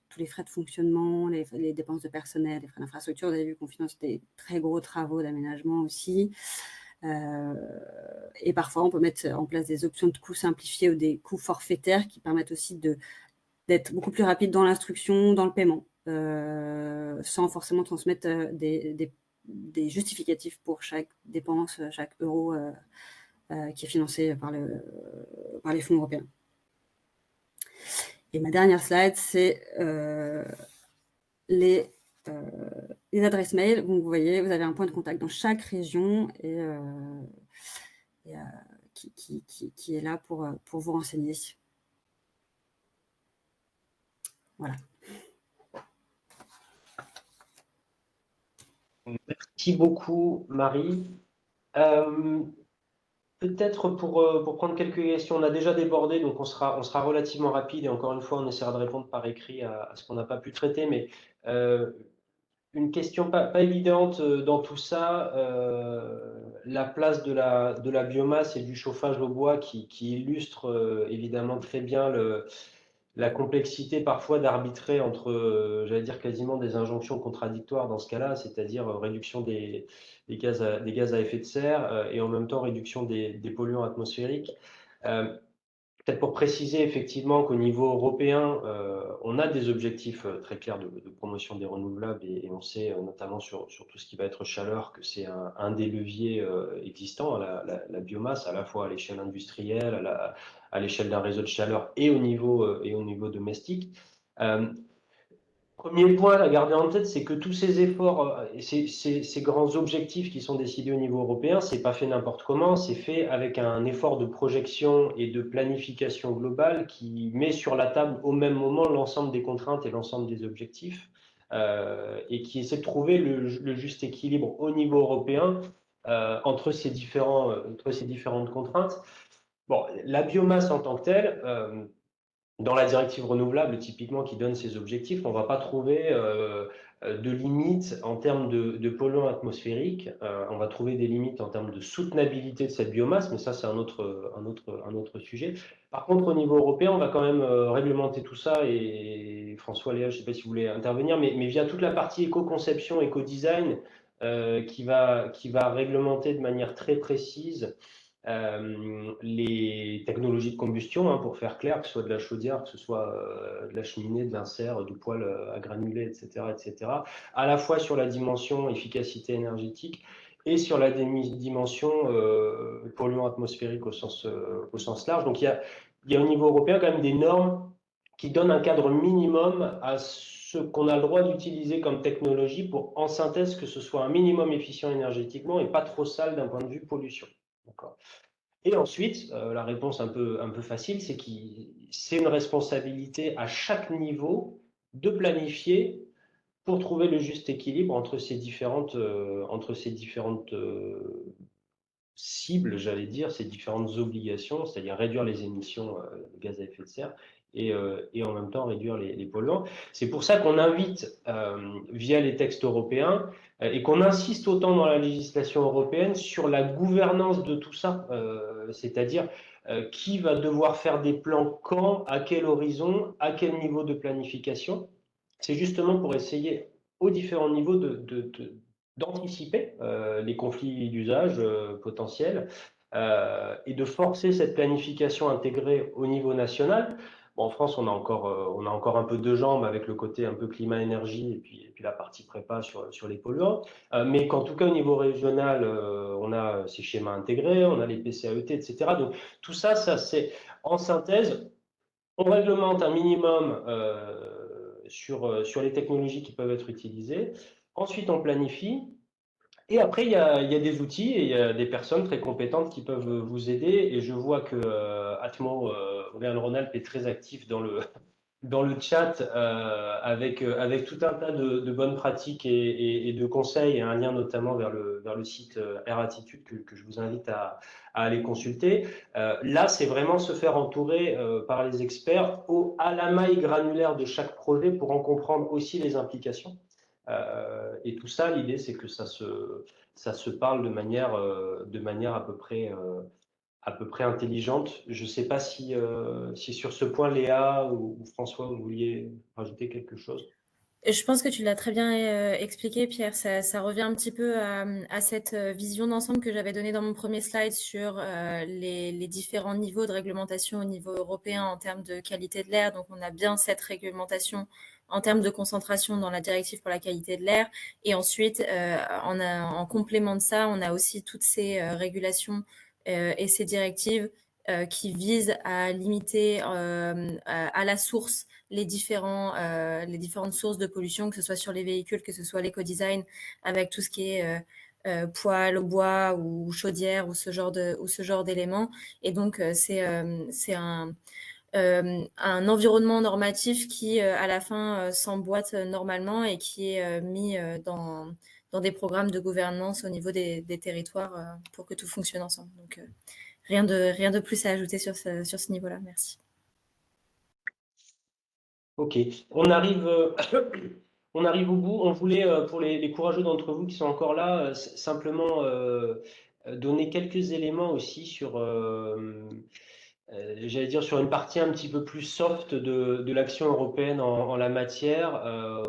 tous les frais de fonctionnement, les dépenses de personnel, les frais d'infrastructure. Vous avez vu qu'on finance des très gros travaux d'aménagement aussi. Et parfois, on peut mettre en place des options de coûts simplifiés ou des coûts forfaitaires qui permettent aussi d'être beaucoup plus rapide dans l'instruction, dans le paiement, sans forcément transmettre des justificatifs pour chaque dépense, chaque euro qui est financé par les fonds européens. Et ma dernière slide, c'est les adresses mail. Donc, vous voyez, vous avez un point de contact dans chaque région qui est là pour vous renseigner. Voilà. Merci beaucoup, Marie. Peut-être pour prendre quelques questions, on a déjà débordé, donc on sera relativement rapide et encore une fois, on essaiera de répondre par écrit à ce qu'on n'a pas pu traiter. Mais une question pas évidente dans tout ça, la place de la biomasse et du chauffage au bois qui illustre évidemment très bien la complexité parfois d'arbitrer entre, j'allais dire quasiment des injonctions contradictoires dans ce cas-là, c'est-à-dire réduction des gaz à effet de serre et en même temps réduction des polluants atmosphériques. Peut-être pour préciser effectivement qu'au niveau européen, on a des objectifs très clairs de promotion des renouvelables et on sait notamment sur tout ce qui va être chaleur que c'est un des leviers existants, la biomasse, à la fois à l'échelle industrielle, à l'échelle d'un réseau de chaleur et au niveau domestique. Premier point à garder en tête, c'est que tous ces efforts et ces grands objectifs qui sont décidés au niveau européen, c'est pas fait n'importe comment, c'est fait avec un effort de projection et de planification globale qui met sur la table au même moment l'ensemble des contraintes et l'ensemble des objectifs et qui essaie de trouver le juste équilibre au niveau européen entre ces différentes contraintes. Bon, la biomasse en tant que telle, dans la directive renouvelable, typiquement, qui donne ces objectifs, on ne va pas trouver de limites en termes de polluants atmosphériques. On va trouver des limites en termes de soutenabilité de cette biomasse, mais ça, c'est un autre sujet. Par contre, au niveau européen, on va quand même réglementer tout ça. Et François, Léa, je ne sais pas si vous voulez intervenir, mais via toute la partie éco-conception, éco-design, qui va réglementer de manière très précise les technologies de combustion, pour faire clair, que ce soit de la chaudière, que ce soit de la cheminée, de l'insert, du poêle à granulés, etc., à la fois sur la dimension efficacité énergétique et sur la dimension polluant atmosphérique au sens large. Donc il y a au niveau européen quand même des normes qui donnent un cadre minimum à ce qu'on a le droit d'utiliser comme technologie pour, en synthèse, que ce soit un minimum efficient énergétiquement et pas trop sale d'un point de vue pollution. Et ensuite, la réponse un peu facile, c'est que c'est une responsabilité à chaque niveau de planifier pour trouver le juste équilibre entre ces différentes cibles, j'allais dire, ces différentes obligations, c'est-à-dire réduire les émissions de gaz à effet de serre et en même temps réduire les polluants. C'est pour ça qu'on invite, via les textes européens, et qu'on insiste autant dans la législation européenne sur la gouvernance de tout ça, c'est-à-dire qui va devoir faire des plans quand, à quel horizon, à quel niveau de planification. C'est justement pour essayer aux différents niveaux d'anticiper les conflits d'usage potentiels et de forcer cette planification intégrée au niveau national. Bon, en France, on a encore un peu de jambes avec le côté un peu climat-énergie et puis la partie prépa sur les polluants. Mais qu'en tout cas, au niveau régional, on a ces schémas intégrés, on a les PCAET, etc. Donc, tout ça, c'est en synthèse, on réglemente un minimum sur les technologies qui peuvent être utilisées. Ensuite, on planifie. Et après, il y a des outils et il y a des personnes très compétentes qui peuvent vous aider. Et je vois que Atmo Auvergne-Rhône-Alpes est très actif dans le chat avec tout un tas de bonnes pratiques et de conseils, et un lien notamment vers le site Air Attitude que je vous invite à aller consulter. Là, c'est vraiment se faire entourer par les experts à la maille granulaire de chaque projet pour en comprendre aussi les implications. Et tout ça, l'idée, c'est que ça se parle de manière à peu près intelligente. Je ne sais pas si sur ce point, Léa ou François, vous vouliez rajouter quelque chose. Je pense que tu l'as très bien expliqué, Pierre. Ça revient un petit peu à cette vision d'ensemble que j'avais donnée dans mon premier slide sur les différents niveaux de réglementation au niveau européen en termes de qualité de l'air. Donc, on a bien cette réglementation en termes de concentration dans la directive pour la qualité de l'air. Et ensuite, en complément de ça, on a aussi toutes ces régulations et ces directives qui visent à limiter à la source les différentes sources de pollution, que ce soit sur les véhicules, que ce soit l'éco-design, avec tout ce qui est poêle au bois ou chaudière ou ce genre d'éléments. Et donc, c'est un environnement normatif qui, à la fin, s'emboîte normalement et qui est mis dans des programmes de gouvernance au niveau des territoires pour que tout fonctionne ensemble. Donc, rien de plus à ajouter sur ce niveau-là. Merci. Ok, on arrive au bout. On voulait, pour les courageux d'entre vous qui sont encore là, simplement donner quelques éléments aussi sur, j'allais dire, sur une partie un petit peu plus soft de l'action européenne en la matière,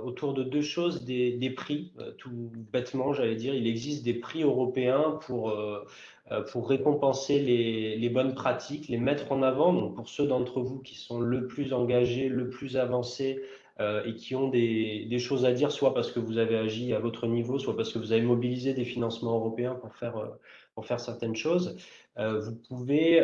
autour de deux choses, des prix. Tout bêtement, j'allais dire, il existe des prix européens pour récompenser les bonnes pratiques, les mettre en avant. Donc pour ceux d'entre vous qui sont le plus engagés, le plus avancés et qui ont des choses à dire, soit parce que vous avez agi à votre niveau, soit parce que vous avez mobilisé des financements européens pour faire certaines choses, vous pouvez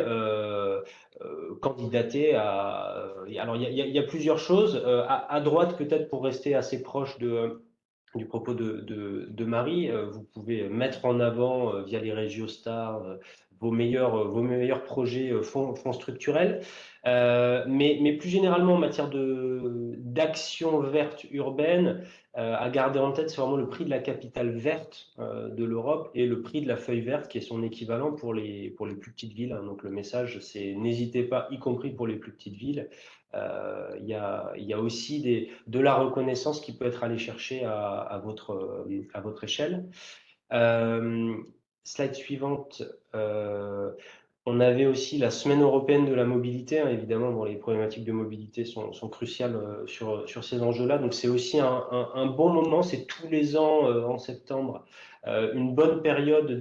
candidater à... alors il y a plusieurs choses. À droite, peut-être pour rester assez proche du propos de Marie, vous pouvez mettre en avant via les Régiostars vos meilleurs projets fonds structurels. Mais plus généralement en matière d'action verte urbaine, à garder en tête, c'est vraiment le prix de la capitale verte de l'Europe et le prix de la feuille verte qui est son équivalent pour les plus petites villes. Donc le message, c'est n'hésitez pas, y compris pour les plus petites villes. Il y a aussi de la reconnaissance qui peut être allée chercher à votre échelle. Slide suivante. On avait aussi la Semaine européenne de la mobilité. Évidemment, bon, les problématiques de mobilité sont cruciales sur ces enjeux-là. Donc, c'est aussi un bon moment. C'est tous les ans en septembre, une bonne période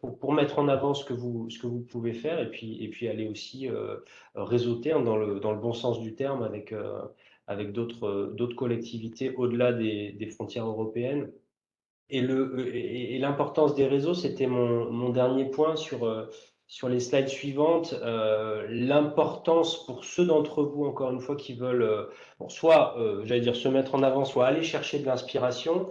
pour mettre en avant ce que vous pouvez faire et puis aller aussi réseauter dans le bon sens du terme avec d'autres collectivités au-delà des frontières européennes. Et l'importance des réseaux, c'était mon dernier point sur les slides suivantes. L'importance pour ceux d'entre vous, encore une fois, qui veulent soit, j'allais dire, se mettre en avant, soit aller chercher de l'inspiration,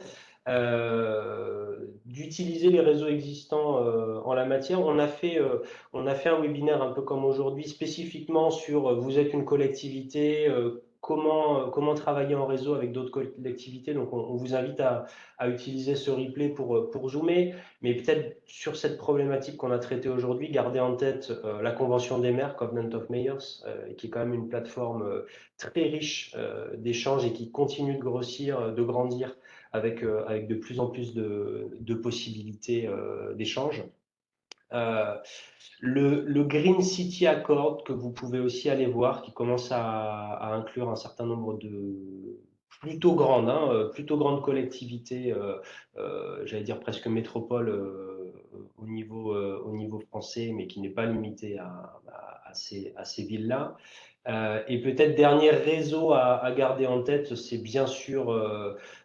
d'utiliser les réseaux existants en la matière. On a fait un webinaire un peu comme aujourd'hui, spécifiquement sur vous êtes une collectivité, comment travailler en réseau avec d'autres collectivités. Donc, on vous invite à utiliser ce replay pour zoomer. Mais peut-être sur cette problématique qu'on a traitée aujourd'hui, gardez en tête la Convention des maires, Covenant of Mayors, qui est quand même une plateforme très riche d'échanges et qui continue de grossir, de grandir avec de plus en plus de possibilités d'échanges. Le Green City Accord, que vous pouvez aussi aller voir, qui commence à inclure un certain nombre de plutôt grandes collectivités, j'allais dire presque métropole au niveau français, mais qui n'est pas limité à ces villes-là. Et peut-être dernier réseau à garder en tête, c'est bien sûr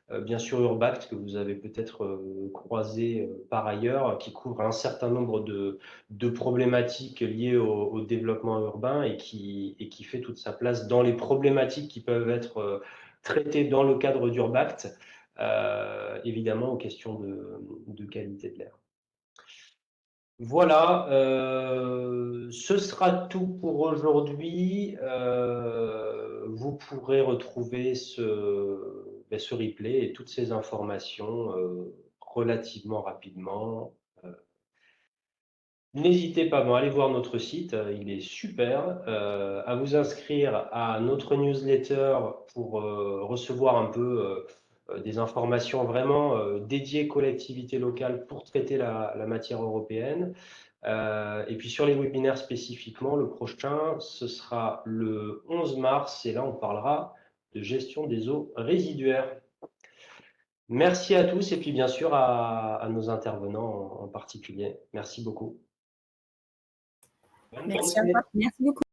Urbact, que vous avez peut-être croisé par ailleurs, qui couvre un certain nombre de problématiques liées au développement urbain et qui fait toute sa place dans les problématiques qui peuvent être traitées dans le cadre d'Urbact, évidemment aux questions de qualité de l'air. Voilà, ce sera tout pour aujourd'hui. Vous pourrez retrouver ce replay et toutes ces informations relativement rapidement. N'hésitez pas à aller voir notre site, il est super, à vous inscrire à notre newsletter pour recevoir un peu des informations vraiment dédiées collectivités locales pour traiter la matière européenne. Et puis sur les webinaires spécifiquement, le prochain, ce sera le 11 mars et là on parlera de gestion des eaux résiduaires. Merci à tous et puis bien sûr à nos intervenants en particulier. Merci beaucoup. Merci à toi. Merci beaucoup.